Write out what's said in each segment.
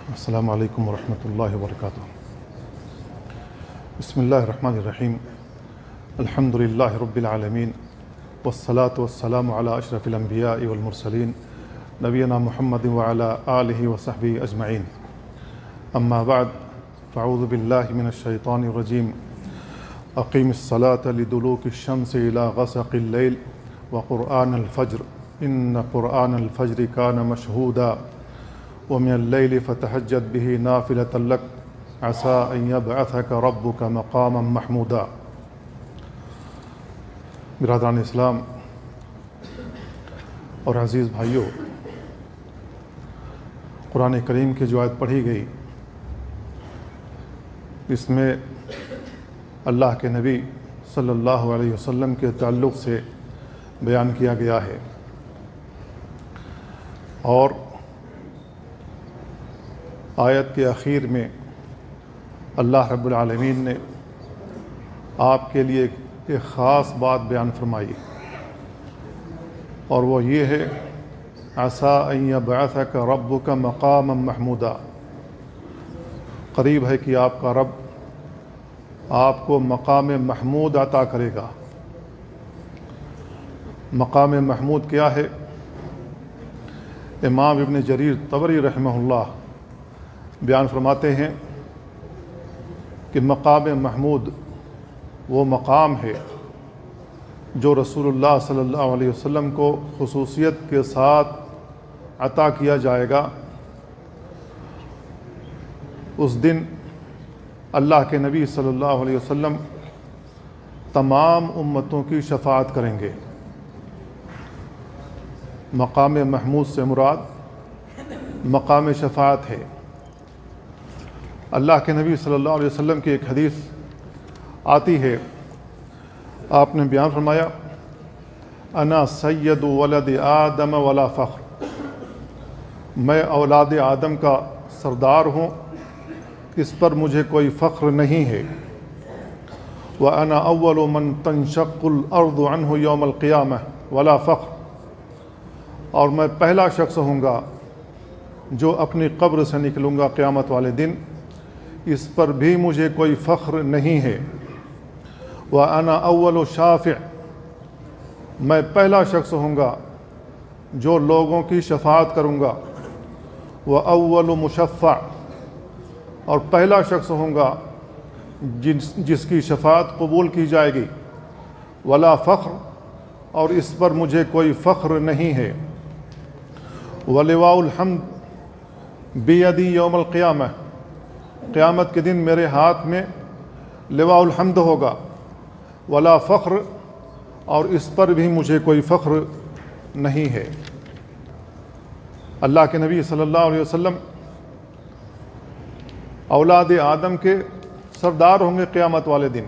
السلام علیکم ورحمۃ اللہ وبرکاتہ۔ بسم اللہ الرحمن الرحیم۔ الحمد للہ رب العالمین والصلاة والسلام علی اشرف الانبیاء والمرسلین نبینا محمد وعلی آلہ وصحبہ اجمعین، اما بعد فاعوذ باللہ من الشیطان الرجیم۔ اقیم الصلاة لدلوک الشمس الی غسق اللیل وقرآن الفجر ان قرآن الفجر کان مشہودا ومن اللیل فتہجد به نافلۃ لک عسى ان یبعثک ربک مقاما محمودا۔ برادران اسلام اور عزیز بھائیوں، قرآن کریم کی جو آیت پڑھی گئی اس میں اللہ کے نبی صلی اللہ علیہ وسلم کے تعلق سے بیان کیا گیا ہے، اور آیت کے اخیر میں اللہ رب العالمین نے آپ کے لیے ایک خاص بات بیان فرمائی، اور وہ یہ ہے عسیٰ ان یبعثک ربک مقاما محمودا۔ قریب ہے کہ آپ کا رب آپ کو مقام محمود عطا کرے گا۔ مقام محمود کیا ہے؟ امام ابن جریر طبری رحمہ اللہ بیان فرماتے ہیں کہ مقام محمود وہ مقام ہے جو رسول اللہ صلی اللہ علیہ وسلم کو خصوصیت کے ساتھ عطا کیا جائے گا۔ اس دن اللہ کے نبی صلی اللہ علیہ وسلم تمام امتوں کی شفاعت کریں گے۔ مقام محمود سے مراد مقام شفاعت ہے۔ اللہ کے نبی صلی اللہ علیہ وسلم کی ایک حدیث آتی ہے، آپ نے بیان فرمایا انا سید ولد آدم ولا فخر، میں اولاد آدم کا سردار ہوں، اس پر مجھے کوئی فخر نہیں ہے۔ وَأَنَا أَوَّلُ مَنْ تَنشَقُّ الْأَرْضُ عَنْهُ يَوْمَ الْقِيَامَةِ وَلَا فَخْرٍ، اور میں پہلا شخص ہوں گا جو اپنی قبر سے نکلوں گا قیامت والے دن، اس پر بھی مجھے کوئی فخر نہیں ہے۔ وَأَنَا أَوَّلُ شَافِعٍ، میں پہلا شخص ہوں گا جو لوگوں کی شفاعت کروں گا۔ وَأَوَّلُ مُشَفَّعٍ، اور پہلا شخص ہوں گا جس کی شفاعت قبول کی جائے گی۔ ولا فخر، اور اس پر مجھے کوئی فخر نہیں ہے۔ ولواء الحمد بیدی یوم القیامہ، قیامت کے دن میرے ہاتھ میں لواء الحمد ہوگا۔ ولا فخر، اور اس پر بھی مجھے کوئی فخر نہیں ہے۔ اللہ کے نبی صلی اللہ علیہ وسلم اولاد آدم کے سردار ہوں گے قیامت والے دن،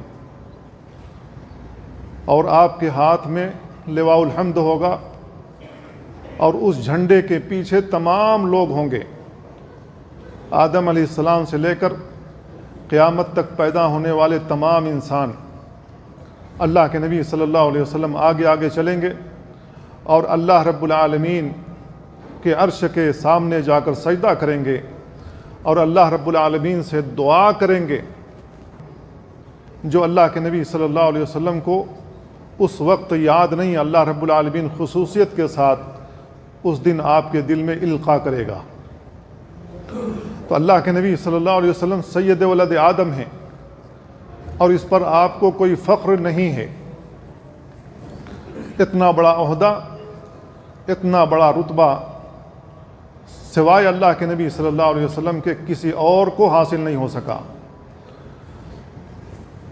اور آپ کے ہاتھ میں لواء الحمد ہوگا، اور اس جھنڈے کے پیچھے تمام لوگ ہوں گے، آدم علیہ السلام سے لے کر قیامت تک پیدا ہونے والے تمام انسان۔ اللہ کے نبی صلی اللہ علیہ وسلم آگے آگے چلیں گے، اور اللہ رب العالمین کے عرش کے سامنے جا کر سجدہ کریں گے، اور اللہ رب العالمین سے دعا کریں گے جو اللہ کے نبی صلی اللہ علیہ وسلم کو اس وقت یاد نہیں، اللہ رب العالمین خصوصیت کے ساتھ اس دن آپ کے دل میں القاء کرے گا۔ تو اللہ کے نبی صلی اللہ علیہ وسلم سید ولد آدم ہیں، اور اس پر آپ کو کوئی فخر نہیں ہے۔ اتنا بڑا عہدہ، اتنا بڑا رتبہ سوائے اللہ کے نبی صلی اللہ علیہ وسلم کے کسی اور کو حاصل نہیں ہو سکا۔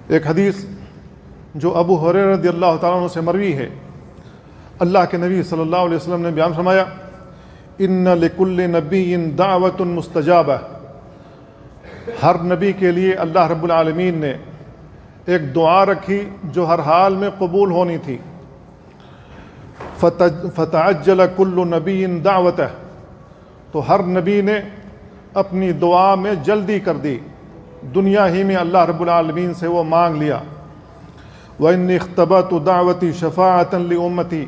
ایک حدیث جو ابو ہریرہ رضی اللہ تعالیٰ عنہ سے مروی ہے، اللہ کے نبی صلی اللہ علیہ وسلم نے بیان فرمایا ان لکل نبی دعوت مستجابہ، ہر نبی کے لیے اللہ رب العالمین نے ایک دعا رکھی جو ہر حال میں قبول ہونی تھی۔ فتعجل کل نبی دعوتہ، تو ہر نبی نے اپنی دعا میں جلدی کر دی، دنیا ہی میں اللہ رب العالمین سے وہ مانگ لیا۔ وَإِنِّي اخْتَبَأْتُ دَعْوَتِي شَفَاعَةً لِأُمَّتِي،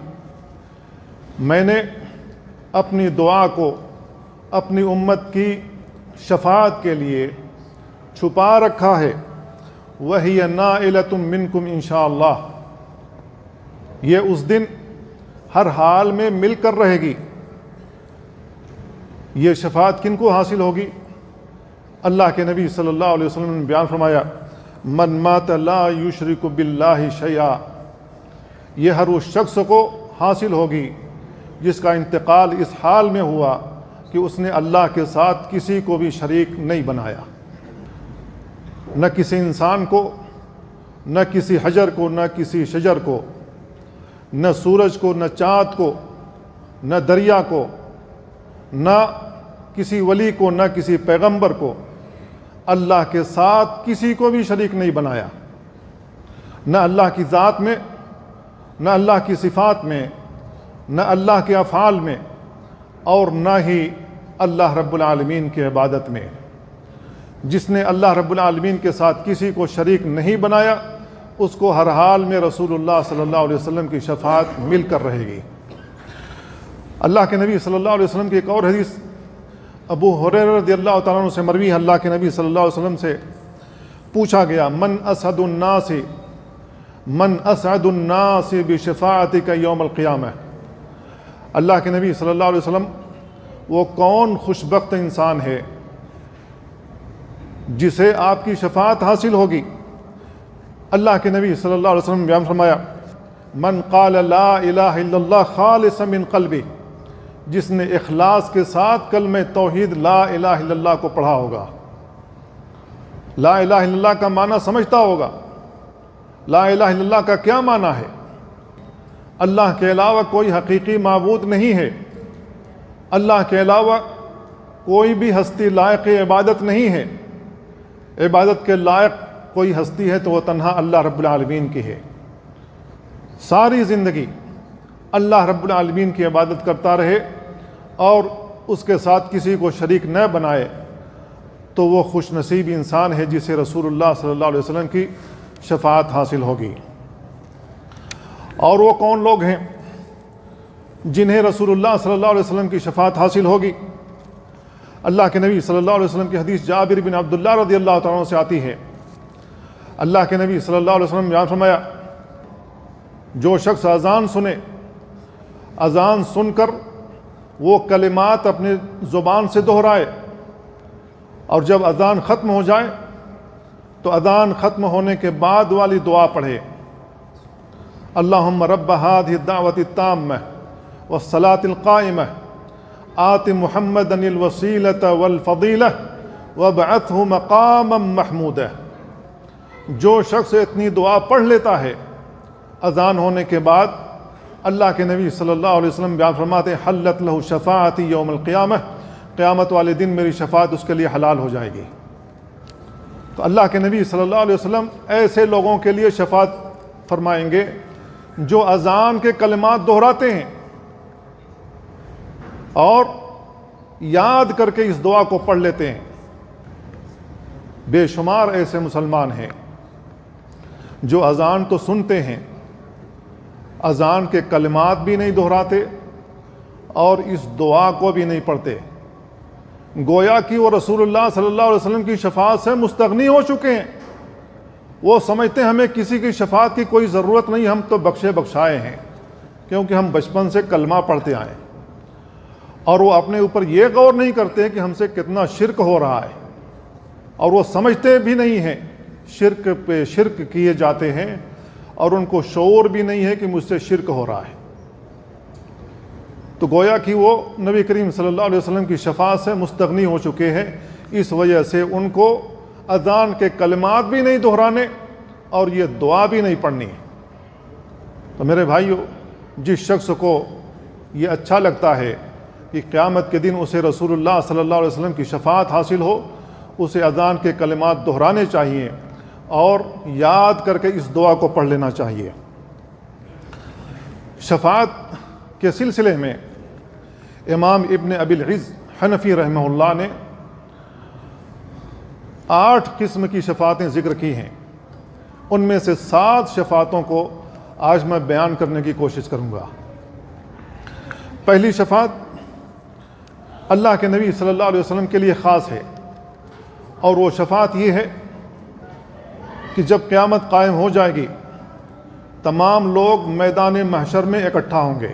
میں نے اپنی دعا کو اپنی امت کی شفاعت کے لیے چھپا رکھا ہے، وَهِيَ نَائِلَةٌ مِّنْكُمْ انشاءاللہ، یہ اس دن ہر حال میں مل کر رہے گی۔ یہ شفاعت کن کو حاصل ہوگی؟ اللہ کے نبی صلی اللہ علیہ وسلم نے بیان فرمایا، من مات لا یشرک باللہ شیئا، یہ ہر اس شخص کو حاصل ہوگی جس کا انتقال اس حال میں ہوا کہ اس نے اللہ کے ساتھ کسی کو بھی شریک نہیں بنایا، نہ کسی انسان کو، نہ کسی حجر کو، نہ کسی شجر کو، نہ سورج کو، نہ چاند کو، نہ دریا کو، نہ کسی ولی کو، نہ کسی پیغمبر کو، اللہ کے ساتھ کسی کو بھی شریک نہیں بنایا، نہ اللہ کی ذات میں، نہ اللہ کی صفات میں، نہ اللہ کے افعال میں، اور نہ ہی اللہ رب العالمین کی عبادت میں۔ جس نے اللہ رب العالمین کے ساتھ کسی کو شریک نہیں بنایا، اس کو ہر حال میں رسول اللہ صلی اللہ علیہ وسلم کی شفاعت مل کر رہے گی۔ اللہ کے نبی صلی اللہ علیہ وسلم کی ایک اور حدیث ابو ہریرہ رضی اللہ تعالیٰ عنہ سے مروی ہے، اللہ کے نبی صلی اللہ علیہ وسلم سے پوچھا گیا، من اسعد الناس بشفاعتک یوم القیامہ، اللہ کے نبی صلی اللہ علیہ وسلم وہ کون خوش بخت انسان ہے جسے آپ کی شفاعت حاصل ہوگی؟ اللہ کے نبی صلی اللہ علیہ وسلم نے بیان فرمایا، من قال لا الہ الا اللہ خالصا من قلبی، جس نے اخلاص کے ساتھ کلمہ توحید لا الہ الا اللہ کو پڑھا ہوگا۔ لا الہ الا اللہ کا معنی سمجھتا ہوگا۔ لا الہ الا اللہ کا کیا معنی ہے؟ اللہ کے علاوہ کوئی حقیقی معبود نہیں ہے، اللہ کے علاوہ کوئی بھی ہستی لائق عبادت نہیں ہے، عبادت کے لائق کوئی ہستی ہے تو وہ تنہا اللہ رب العالمین کی ہے۔ ساری زندگی اللہ رب العالمین کی عبادت کرتا رہے اور اس کے ساتھ کسی کو شریک نہ بنائے تو وہ خوش نصیب انسان ہے جسے رسول اللہ صلی اللہ علیہ وسلم کی شفاعت حاصل ہوگی۔ اور وہ کون لوگ ہیں جنہیں رسول اللہ صلی اللہ علیہ وسلم کی شفاعت حاصل ہوگی؟ اللہ کے نبی صلی اللہ علیہ وسلم کی حدیث جابر بن عبداللہ رضی اللہ تعالیٰ عنہ سے آتی ہے، اللہ کے نبی صلی اللہ علیہ وسلم نے بیان فرمایا، جو شخص اذان سنے، اذان سن کر وہ کلمات اپنے زبان سے دہرائے، اور جب اذان ختم ہو جائے تو اذان ختم ہونے کے بعد والی دعا پڑھے، اللہم رب هذه الدعوة التامة والصلاة القائمة آت محمدا الوسیلة والفضیلة وابعثه مقاما محمودا۔ جو شخص اتنی دعا پڑھ لیتا ہے اذان ہونے کے بعد، اللہ کے نبی صلی اللہ علیہ وسلم بیان فرماتے ہیں، حلت لہ شفاعتی یوم القیامہ، قیامت والے دن میری شفاعت اس کے لیے حلال ہو جائے گی۔ تو اللہ کے نبی صلی اللہ علیہ وسلم ایسے لوگوں کے لیے شفاعت فرمائیں گے جو اذان کے کلمات دہراتے ہیں اور یاد کر کے اس دعا کو پڑھ لیتے ہیں۔ بے شمار ایسے مسلمان ہیں جو اذان تو سنتے ہیں، اذان کے کلمات بھی نہیں دہراتے اور اس دعا کو بھی نہیں پڑھتے، گویا کہ وہ رسول اللہ صلی اللہ علیہ وسلم کی شفاعت سے مستغنی ہو چکے ہیں۔ وہ سمجھتے ہیں ہمیں کسی کی شفاعت کی کوئی ضرورت نہیں، ہم تو بخشے بخشائے ہیں کیونکہ ہم بچپن سے کلمہ پڑھتے آئے، اور وہ اپنے اوپر یہ غور نہیں کرتے کہ ہم سے کتنا شرک ہو رہا ہے، اور وہ سمجھتے بھی نہیں ہیں شرک پہ شرک کیے جاتے ہیں، اور ان کو شعور بھی نہیں ہے کہ مجھ سے شرک ہو رہا ہے۔ تو گویا کہ وہ نبی کریم صلی اللہ علیہ وسلم کی شفاعت سے مستغنی ہو چکے ہیں، اس وجہ سے ان کو اذان کے کلمات بھی نہیں دہرانے اور یہ دعا بھی نہیں پڑھنی۔ تو میرے بھائیو، جس شخص کو یہ اچھا لگتا ہے کہ قیامت کے دن اسے رسول اللہ صلی اللہ علیہ وسلم کی شفاعت حاصل ہو، اسے اذان کے کلمات دہرانے چاہیے اور یاد کر کے اس دعا کو پڑھ لینا چاہیے۔ شفاعت کے سلسلے میں امام ابن ابی العز حنفی رحمہ اللہ نے 8 قسم کی شفاعتیں ذکر کی ہیں، ان میں سے 7 شفاعتوں کو آج میں بیان کرنے کی کوشش کروں گا۔ پہلی شفاعت اللہ کے نبی صلی اللہ علیہ وسلم کے لیے خاص ہے، اور وہ شفاعت یہ ہے کہ جب قیامت قائم ہو جائے گی تمام لوگ میدان محشر میں اکٹھا ہوں گے،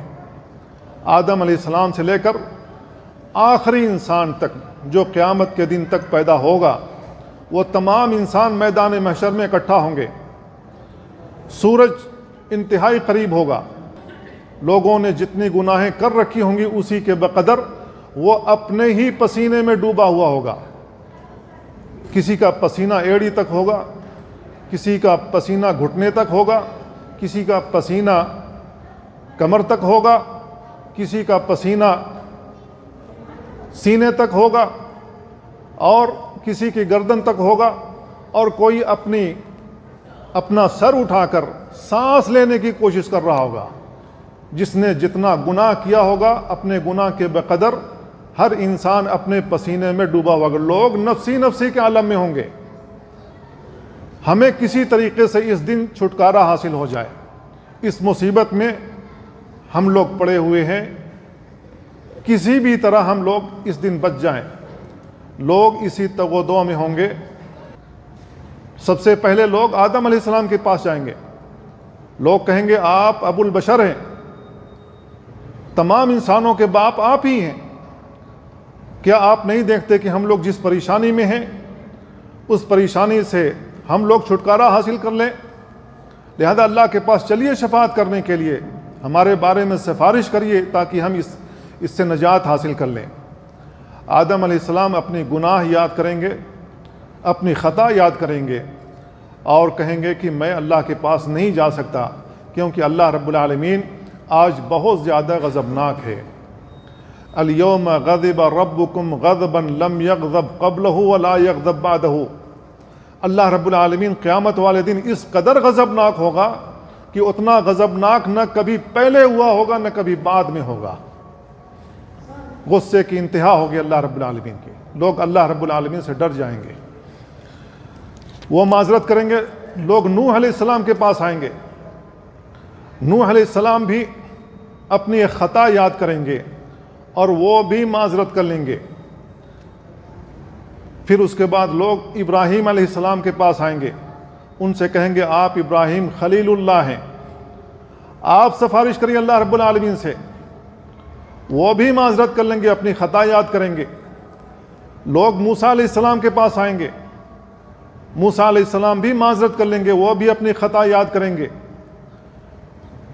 آدم علیہ السلام سے لے کر آخری انسان تک جو قیامت کے دن تک پیدا ہوگا، وہ تمام انسان میدان محشر میں اکٹھا ہوں گے۔ سورج انتہائی قریب ہوگا، لوگوں نے جتنی گناہیں کر رکھی ہوں گی اسی کے بقدر وہ اپنے ہی پسینے میں ڈوبا ہوا ہوگا۔ کسی کا پسینہ ایڑی تک ہوگا، کسی کا پسینہ گھٹنے تک ہوگا، کسی کا پسینہ کمر تک ہوگا، کسی کا پسینہ سینے تک ہوگا، اور کسی کی گردن تک ہوگا، اور کوئی اپنا سر اٹھا کر سانس لینے کی کوشش کر رہا ہوگا۔ جس نے جتنا گناہ کیا ہوگا اپنے گناہ کے بقدر ہر انسان اپنے پسینے میں ڈوبا ہوگا۔ لوگ نفسی نفسی کے عالم میں ہوں گے۔ ہمیں کسی طریقے سے اس دن چھٹکارا حاصل ہو جائے، اس مصیبت میں ہم لوگ پڑے ہوئے ہیں، کسی بھی طرح ہم لوگ اس دن بچ جائیں۔ لوگ اسی تگ و دو میں ہوں گے۔ سب سے پہلے لوگ آدم علیہ السلام کے پاس جائیں گے، لوگ کہیں گے آپ ابو البشر ہیں، تمام انسانوں کے باپ آپ ہی ہیں، کیا آپ نہیں دیکھتے کہ ہم لوگ جس پریشانی میں ہیں اس پریشانی سے ہم لوگ چھٹکارا حاصل کر لیں؟ لہذا اللہ کے پاس چلیے شفاعت کرنے کے لیے، ہمارے بارے میں سفارش کریے تاکہ ہم اس سے نجات حاصل کر لیں۔ آدم علیہ السلام اپنی گناہ یاد کریں گے، اپنی خطا یاد کریں گے، اور کہیں گے کہ میں اللہ کے پاس نہیں جا سکتا کیونکہ اللہ رب العالمین آج بہت زیادہ غضبناک ہے۔ اليوم غضب ربکم غضبا لم یغضب قبلہ ولا یغضب بعدہ۔ اللہ رب العالمین قیامت والے دن اس قدر غضبناک ہوگا کہ اتنا غضبناک نہ کبھی پہلے ہوا ہوگا نہ کبھی بعد میں ہوگا۔ غصے کی انتہا ہوگی اللہ رب العالمین کی، لوگ اللہ رب العالمین سے ڈر جائیں گے، وہ معذرت کریں گے۔ لوگ نوح علیہ السلام کے پاس آئیں گے، نوح علیہ السلام بھی اپنی ایک خطا یاد کریں گے اور وہ بھی معذرت کر لیں گے۔ پھر اس کے بعد لوگ ابراہیم علیہ السلام کے پاس آئیں گے، ان سے کہیں گے آپ ابراہیم خلیل اللہ ہیں، آپ سفارش کریے اللہ رب العالمین سے، وہ بھی معذرت کر لیں گے، اپنی خطا یاد کریں گے۔ لوگ موسیٰ علیہ السلام کے پاس آئیں گے، موسیٰ علیہ السلام بھی معذرت کر لیں گے، وہ بھی اپنی خطا یاد کریں گے۔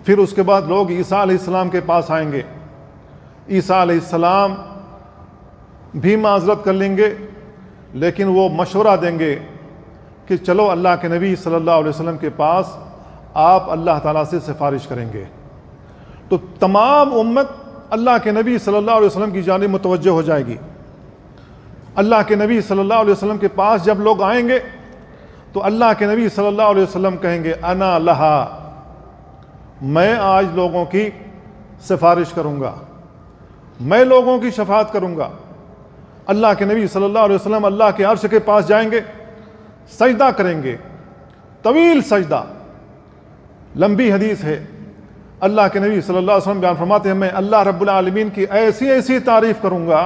پھر اس کے بعد لوگ عیسیٰ علیہ السلام کے پاس آئیں گے، عیسیٰ علیہ السلام بھی معذرت کر لیں گے، لیکن وہ مشورہ دیں گے کہ چلو اللہ کے نبی صلی اللہ علیہ وسلم کے پاس آپ اللہ تعالیٰ سے سفارش کریں گے۔ تو تمام امت اللہ کے نبی صلی اللہ علیہ وسلم کی جانب متوجہ ہو جائے گی۔ اللہ کے نبی صلی اللہ علیہ وسلم کے پاس جب لوگ آئیں گے تو اللہ کے نبی صلی اللہ علیہ وسلم کہیں گے انا لہا، میں آج لوگوں کی سفارش کروں گا، میں لوگوں کی شفاعت کروں گا۔ اللہ کے نبی صلی اللہ علیہ وسلم اللہ کے عرش کے پاس جائیں گے، سجدہ کریں گے، طویل سجدہ، لمبی حدیث ہے۔ اللہ کے نبی صلی اللہ علیہ وسلم بیان فرماتے ہیں میں اللہ رب العالمین کی ایسی ایسی تعریف کروں گا،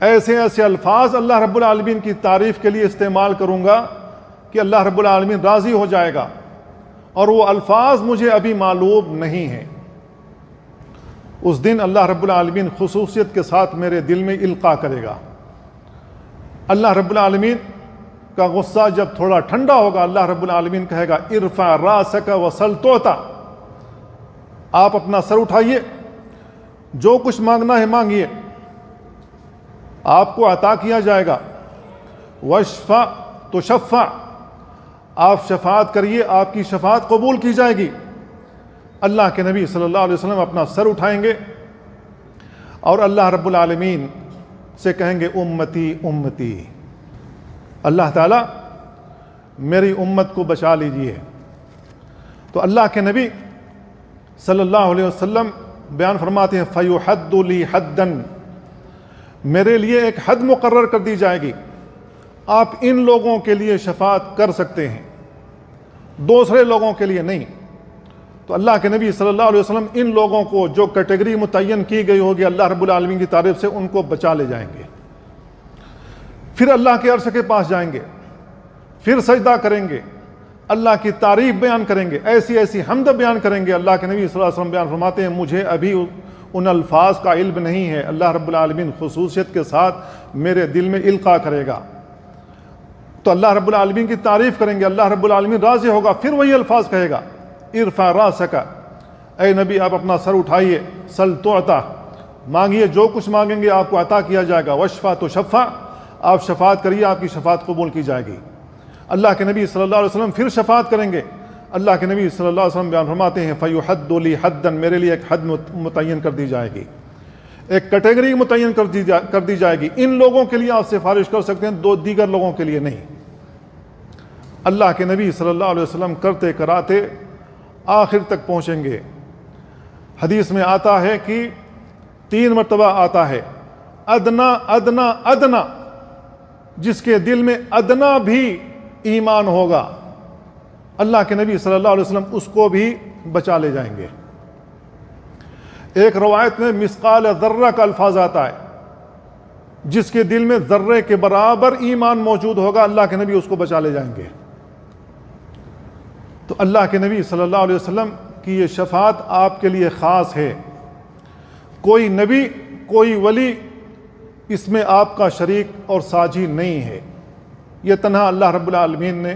ایسے ایسے الفاظ اللہ رب العالمین کی تعریف کے لیے استعمال کروں گا کہ اللہ رب العالمین راضی ہو جائے گا، اور وہ الفاظ مجھے ابھی معلوم نہیں ہیں۔ اس دن اللہ رب العالمین خصوصیت کے ساتھ میرے دل میں القاء کرے گا۔ اللہ رب العالمین کا غصہ جب تھوڑا ٹھنڈا ہوگا، اللہ رب العالمین کہے گا ارفع راسک وسل توتا، آپ اپنا سر اٹھائیے، جو کچھ مانگنا ہے مانگیے، آپ کو عطا کیا جائے گا۔ واشفع تشفع، آپ شفاعت کریے، آپ کی شفاعت قبول کی جائے گی۔ اللہ کے نبی صلی اللہ علیہ وسلم اپنا سر اٹھائیں گے اور اللہ رب العالمین سے کہیں گے امتی امتی، اللہ تعالیٰ میری امت کو بچا لیجیے۔ تو اللہ کے نبی صلی اللہ علیہ وسلم بیان فرماتے ہیں فیحد لی حدن، میرے لیے ایک حد مقرر کر دی جائے گی، آپ ان لوگوں کے لیے شفاعت کر سکتے ہیں، دوسرے لوگوں کے لیے نہیں۔ تو اللہ کے نبی صلی اللہ علیہ وسلم ان لوگوں کو جو کیٹیگری متعین کی گئی ہوگی اللہ رب العالمین کی طرف سے، ان کو بچا لے جائیں گے۔ پھر اللہ کے عرش کے پاس جائیں گے، پھر سجدہ کریں گے، اللہ کی تعریف بیان کریں گے، ایسی ایسی حمد بیان کریں گے۔ اللہ کے نبی صلی اللہ علیہ وسلم بیان فرماتے ہیں مجھے ابھی ان الفاظ کا علم نہیں ہے، اللہ رب العالمین خصوصیت کے ساتھ میرے دل میں القاء کرے گا، تو اللہ رب العالمین کی تعریف کریں گے، اللہ رب العالمین راضی ہوگا، پھر وہی الفاظ کہے گا، ارفع راسک، اے نبی آپ اپنا سر اٹھائیے، سل تعطا، مانگیے، جو کچھ مانگیں گے آپ کو عطا کیا جائے گا، واشفع تشفع، آپ شفاعت کریے، آپ کی شفاعت قبول کی جائے گی۔ اللہ کے نبی صلی اللہ علیہ وسلم پھر شفاعت کریں گے۔ اللہ کے نبی صلی اللہ علیہ وسلم بیان فرماتے ہیں فَيُحَدُّ لِي حَدًّا، میرے لیے ایک حد متعین کر دی جائے گی، ایک کیٹیگری متعین کر دی جائے گی، ان لوگوں کے لیے آپ سفارش کر سکتے ہیں، دو دیگر لوگوں کے لیے نہیں۔ اللہ کے نبی صلی اللہ علیہ وسلم کرتے کراتے آخر تک پہنچیں گے۔ حدیث میں آتا ہے کہ 3 مرتبہ آتا ہے ادنا ادنا ادنا، جس کے دل میں ادنا بھی ایمان ہوگا اللہ کے نبی صلی اللہ علیہ وسلم اس کو بھی بچا لے جائیں گے۔ ایک روایت میں مثقال ذرہ کا الفاظ آتا ہے، جس کے دل میں ذرے کے برابر ایمان موجود ہوگا، اللہ کے نبی اس کو بچا لے جائیں گے۔ تو اللہ کے نبی صلی اللہ علیہ وسلم کی یہ شفاعت آپ کے لیے خاص ہے، کوئی نبی کوئی ولی اس میں آپ کا شریک اور ساجی نہیں ہے، یہ تنہا اللہ رب العالمین نے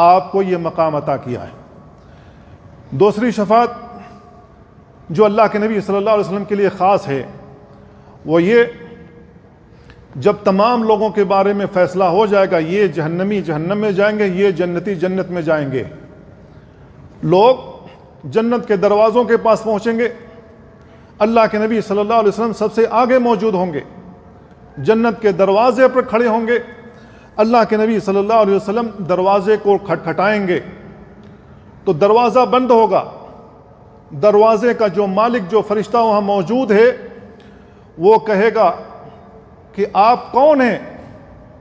آپ کو یہ مقام عطا کیا ہے۔ دوسری شفاعت جو اللہ کے نبی صلی اللہ علیہ وسلم کے لیے خاص ہے وہ یہ، جب تمام لوگوں کے بارے میں فیصلہ ہو جائے گا، یہ جہنمی جہنم میں جائیں گے، یہ جنتی جنت میں جائیں گے، لوگ جنت کے دروازوں کے پاس پہنچیں گے، اللہ کے نبی صلی اللہ علیہ وسلم سب سے آگے موجود ہوں گے، جنت کے دروازے پر کھڑے ہوں گے، اللہ کے نبی صلی اللہ علیہ وسلم دروازے کو کھٹکھٹائیں گے تو دروازہ بند ہوگا، دروازے کا جو مالک جو فرشتہ وہاں موجود ہے وہ کہے گا کہ آپ کون ہیں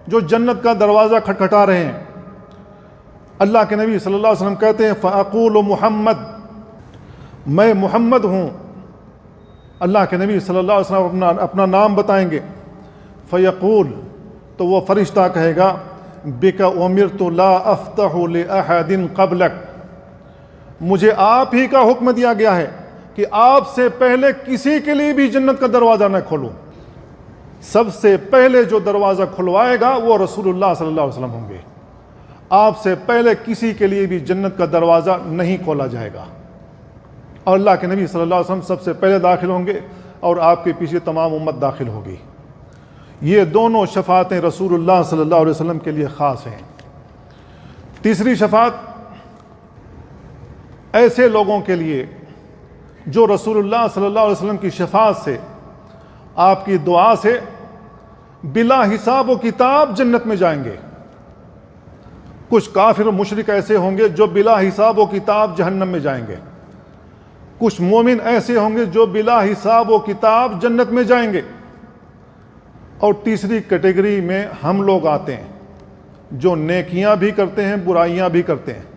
جو جنت کا دروازہ کھٹکھٹا رہے ہیں؟ اللہ کے نبی صلی اللہ علیہ وسلم کہتے ہیں فَأَقُولُ محمد، میں محمد ہوں۔ اللہ کے نبی صلی اللہ علیہ وسلم اپنا نام بتائیں گے، فَيَقُول، تو وہ فرشتہ کہے گا بِكَ أُمِرْتُ لَا أَفْتَحُ لِأَحَدٍ قَبْلَكَ، مجھے آپ ہی کا حکم دیا گیا ہے کہ آپ سے پہلے کسی کے لیے بھی جنت کا دروازہ نہ کھولوں، سب سے پہلے جو دروازہ کھلوائے گا وہ رسول اللہ صلی اللہ علیہ وسلم ہوں گے، آپ سے پہلے کسی کے لیے بھی جنت کا دروازہ نہیں کھولا جائے گا، اور اللہ کے نبی صلی اللہ علیہ وسلم سب سے پہلے داخل ہوں گے اور آپ کے پیچھے تمام امت داخل ہوگی۔ یہ دونوں شفاعتیں رسول اللہ صلی اللہ علیہ وسلم کے لیے خاص ہیں۔ تیسری شفاعت ایسے لوگوں کے لیے جو رسول اللہ صلی اللہ علیہ وسلم کی شفاعت سے، آپ کی دعا سے بلا حساب و کتاب جنت میں جائیں گے۔ کچھ کافر و مشرک ایسے ہوں گے جو بلا حساب و کتاب جہنم میں جائیں گے، کچھ مومن ایسے ہوں گے جو بلا حساب و کتاب جنت میں جائیں گے، اور تیسری کیٹیگری میں ہم لوگ آتے ہیں جو نیکیاں بھی کرتے ہیں برائیاں بھی کرتے ہیں۔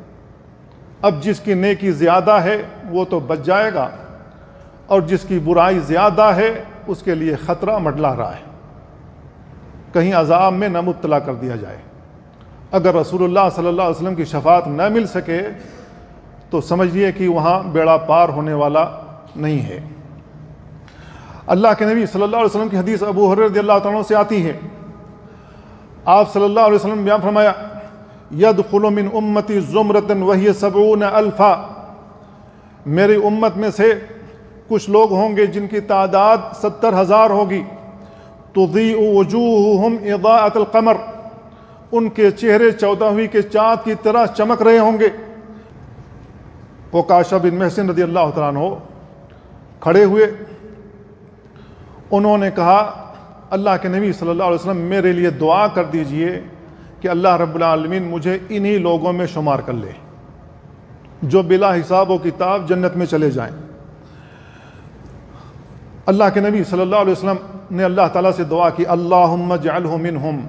اب جس کی نیکی زیادہ ہے وہ تو بچ جائے گا، اور جس کی برائی زیادہ ہے اس کے لیے خطرہ منڈلا رہا ہے، کہیں عذاب میں نہ مبتلا کر دیا جائے۔ اگر رسول اللہ صلی اللہ علیہ وسلم کی شفاعت نہ مل سکے تو سمجھیے کہ وہاں بیڑا پار ہونے والا نہیں ہے۔ اللہ کے نبی صلی اللہ علیہ وسلم کی حدیث ابو ہریرہ رضی اللہ تعالیٰ عنہ سے آتی ہے، آپ صلی اللہ علیہ وسلم نے بیان فرمایا یدخل من امتی زمرۃ وہی 70,000، میری امت میں سے کچھ لوگ ہوں گے جن کی تعداد 70,000 ہوگی، تضیء وجوہہم اضاءۃ القمر، ان کے چہرے 14ویں کے چاند کی طرح چمک رہے ہوں گے۔ عکاشہ بن محصن رضی اللہ تعالیٰ عنہ کھڑے ہوئے، انہوں نے کہا اللہ کے نبی صلی اللہ علیہ وسلم میرے لیے دعا کر دیجئے کہ اللہ رب العالمین مجھے انہی لوگوں میں شمار کر لے جو بلا حساب و کتاب جنت میں چلے جائیں۔ اللہ کے نبی صلی اللہ علیہ وسلم نے اللہ تعالیٰ سے دعا کی اللہم اجعلہ منہم،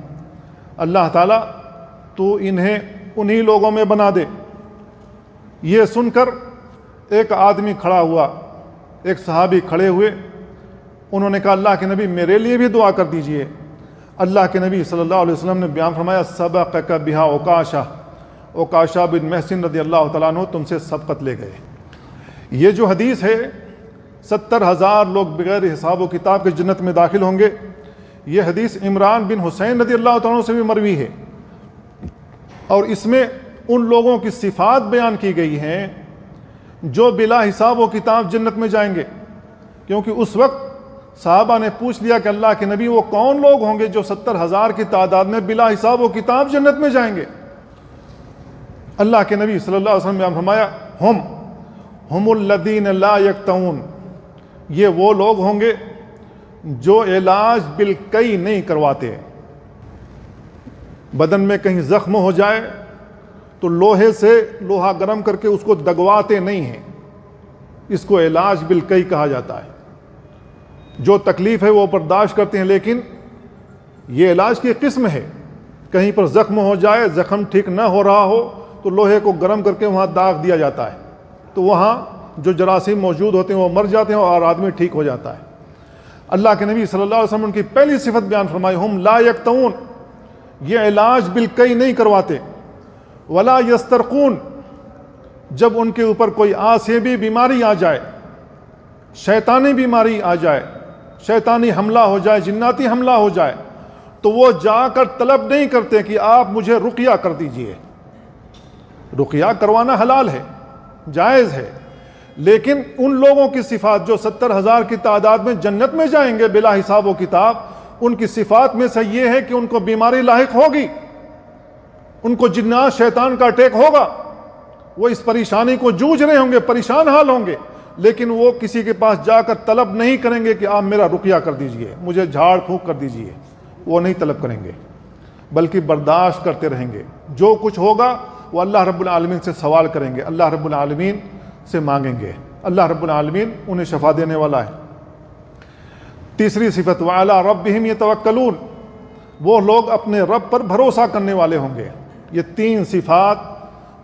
اللہ تعالیٰ تو انہیں انہی لوگوں میں بنا دے۔ یہ سن کر ایک آدمی کھڑا ہوا، ایک صحابی کھڑے ہوئے، انہوں نے کہا اللہ کے نبی میرے لیے بھی دعا کر دیجئے۔ اللہ کے نبی صلی اللہ علیہ وسلم نے بیان فرمایا سبقک بہا عکاشہ بن محسن رضی اللہ تعالیٰ عنہ تم سے سبقت لے گئے۔ یہ جو حدیث ہے 70,000 لوگ بغیر حساب و کتاب کے جنت میں داخل ہوں گے، یہ حدیث عمران بن حسین رضی اللہ تعالیٰ عنہ سے بھی مروی ہے، اور اس میں ان لوگوں کی صفات بیان کی گئی ہیں جو بلا حساب و کتاب جنت میں جائیں گے، کیونکہ اس وقت صحابہ نے پوچھ لیا کہ اللہ کے نبی وہ کون لوگ ہوں گے جو 70,000 کی تعداد میں بلا حساب و کتاب جنت میں جائیں گے؟ اللہ کے نبی صلی اللہ علیہ وسلم نے فرمایا ہم الذین لا یکتؤون، یہ وہ لوگ ہوں گے جو علاج بالکئی نہیں کرواتے۔ بدن میں کہیں زخم ہو جائے تو لوہے سے لوہا گرم کر کے اس کو دگواتے نہیں ہیں، اس کو علاج بالکئی کہا جاتا ہے۔ جو تکلیف ہے وہ برداشت کرتے ہیں، لیکن یہ علاج کی قسم ہے۔ کہیں پر زخم ہو جائے، زخم ٹھیک نہ ہو رہا ہو تو لوہے کو گرم کر کے وہاں داغ دیا جاتا ہے، تو وہاں جو جراثیم موجود ہوتے ہیں وہ مر جاتے ہیں اور آدمی ٹھیک ہو جاتا ہے۔ اللہ کے نبی صلی اللہ علیہ وسلم ان کی پہلی صفت بیان فرمائی ہم لا یکتؤون، یہ علاج بالکئی نہیں کرواتے، ولا یسترقون، جب ان کے اوپر کوئی آسیبی بیماری آ جائے، شیطانی بیماری آ جائے، شیطانی حملہ ہو جائے، جناتی حملہ ہو جائے، تو وہ جا کر طلب نہیں کرتے کہ آپ مجھے رقیہ کر دیجئے۔ رقیہ کروانا حلال ہے، جائز ہے، لیکن ان لوگوں کی صفات جو 70,000 کی تعداد میں جنت میں جائیں گے بلا حساب و کتاب، ان کی صفات میں سے یہ ہے کہ ان کو بیماری لاحق ہوگی، ان کو جنات شیطان کا اٹیک ہوگا، وہ اس پریشانی کو جوجھ رہے ہوں گے، پریشان حال ہوں گے، لیکن وہ کسی کے پاس جا کر طلب نہیں کریں گے کہ آپ میرا رقیہ کر دیجئے، مجھے جھاڑ پھونک کر دیجئے، وہ نہیں طلب کریں گے، بلکہ برداشت کرتے رہیں گے۔ جو کچھ ہوگا وہ اللہ رب العالمین سے سوال کریں گے، اللہ رب العالمین سے مانگیں گے، اللہ رب العالمین انہیں شفا دینے والا ہے۔ تیسری صفت وعلی ربہم یتوکلون، وہ لوگ اپنے رب پر بھروسہ کرنے والے ہوں گے۔ یہ 3 صفات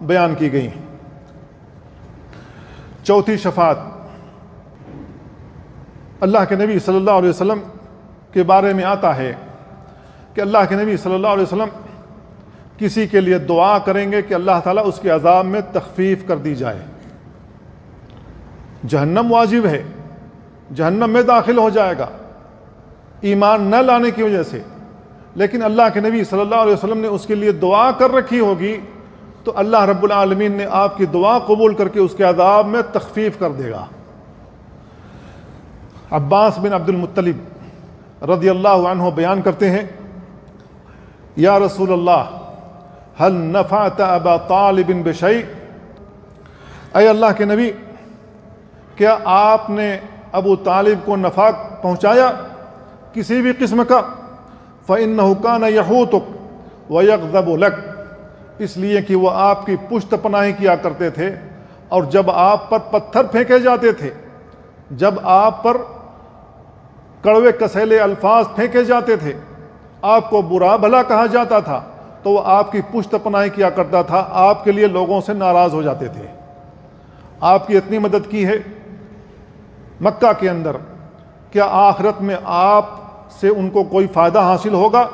بیان کی گئی ہیں۔ چوتھی شفاعت، اللہ کے نبی صلی اللہ علیہ وسلم کے بارے میں آتا ہے کہ اللہ کے نبی صلی اللہ علیہ وسلم کسی کے لیے دعا کریں گے کہ اللہ تعالیٰ اس کے عذاب میں تخفیف کر دی جائے۔ جہنم واجب ہے، جہنم میں داخل ہو جائے گا ایمان نہ لانے کی وجہ سے، لیکن اللہ کے نبی صلی اللہ علیہ وسلم نے اس کے لیے دعا کر رکھی ہوگی تو اللہ رب العالمین نے آپ کی دعا قبول کر کے اس کے عذاب میں تخفیف کر دے گا۔ عباس بن عبد المطلب رضی اللہ عنہ بیان کرتے ہیں یا رسول اللہ هل نفعت ابا طالب بشیء، اے اللہ کے نبی کیا آپ نے ابو طالب کو نفع پہنچایا کسی بھی قسم کا؟ فإنه كان يحوطك ويغضب لك، اس لیے کہ وہ آپ کی پشت پناہی کیا کرتے تھے، اور جب آپ پر پتھر پھینکے جاتے تھے، جب آپ پر کڑوے کسیلے الفاظ پھینکے جاتے تھے، آپ کو برا بھلا کہا جاتا تھا، تو وہ آپ کی پشت پناہی کیا کرتا تھا، آپ کے لیے لوگوں سے ناراض ہو جاتے تھے۔ آپ کی اتنی مدد کی ہے مکہ کے اندر، کیا آخرت میں آپ سے ان کو کوئی فائدہ حاصل ہوگا؟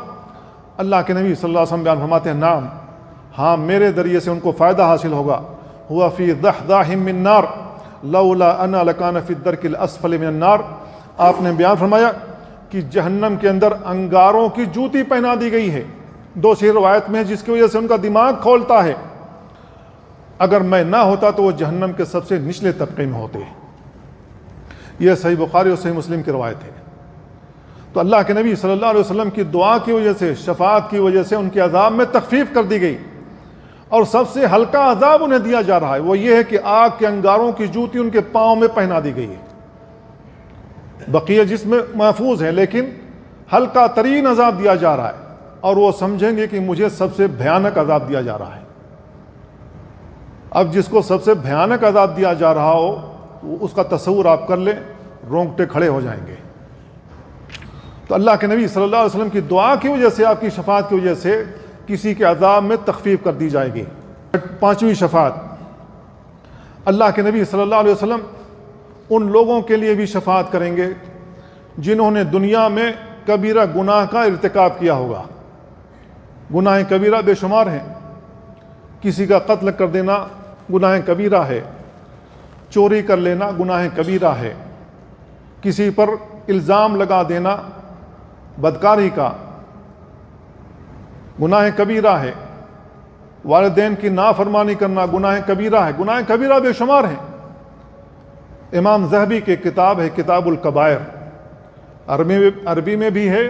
اللہ کے نبی صلی اللہ علیہ وسلم بیان فرماتے ہیں نعم، ہاں میرے ذریعے سے ان کو فائدہ حاصل ہوگا۔ ہوا فی ضحضاح من نار لولا انا لکان فی الدرک الاسفل من النار، آپ نے بیان فرمایا کہ جہنم کے اندر انگاروں کی جوتی پہنا دی گئی ہے، دوسری روایت میں ہے جس کی وجہ سے ان کا دماغ کھولتا ہے، اگر میں نہ ہوتا تو وہ جہنم کے سب سے نچلے طبقے میں ہوتے۔ یہ صحیح بخاری اور صحیح مسلم کی روایت ہے۔ تو اللہ کے نبی صلی اللہ علیہ وسلم کی دعا کی وجہ سے، شفاعت کی وجہ سے ان کے عذاب میں تخفیف کر دی گئی، اور سب سے ہلکا عذاب انہیں دیا جا رہا ہے، وہ یہ ہے کہ آگ کے انگاروں کی جوتی ان کے پاؤں میں پہنا دی گئی ہے۔ بقیہ جسم محفوظ ہے، لیکن ہلکا ترین عذاب دیا جا رہا ہے، اور وہ سمجھیں گے کہ مجھے سب سے بھیانک عذاب دیا جا رہا ہے۔ اب جس کو سب سے بھیانک عذاب دیا جا رہا ہو اس کا تصور آپ کر لیں، رونگٹے کھڑے ہو جائیں گے۔ تو اللہ کے نبی صلی اللہ علیہ وسلم کی دعا کی وجہ سے، آپ کی شفاعت کی وجہ سے کسی کے عذاب میں تخفیف کر دی جائے گی۔ 5ویں شفاعت، اللہ کے نبی صلی اللہ علیہ وسلم ان لوگوں کے لیے بھی شفاعت کریں گے جنہوں نے دنیا میں کبیرہ گناہ کا ارتکاب کیا ہوگا۔ گناہ کبیرہ بے شمار ہیں، کسی کا قتل کر دینا گناہ کبیرہ ہے، چوری کر لینا گناہ کبیرہ ہے، کسی پر الزام لگا دینا بدکاری کا گناہ کبیرہ ہے، والدین کی نافرمانی کرنا گناہ کبیرہ ہے۔ گناہ کبیرہ بے شمار ہیں۔ امام ذہبی کی کتاب ہے کتاب الکبائر، عربی میں بھی ہے،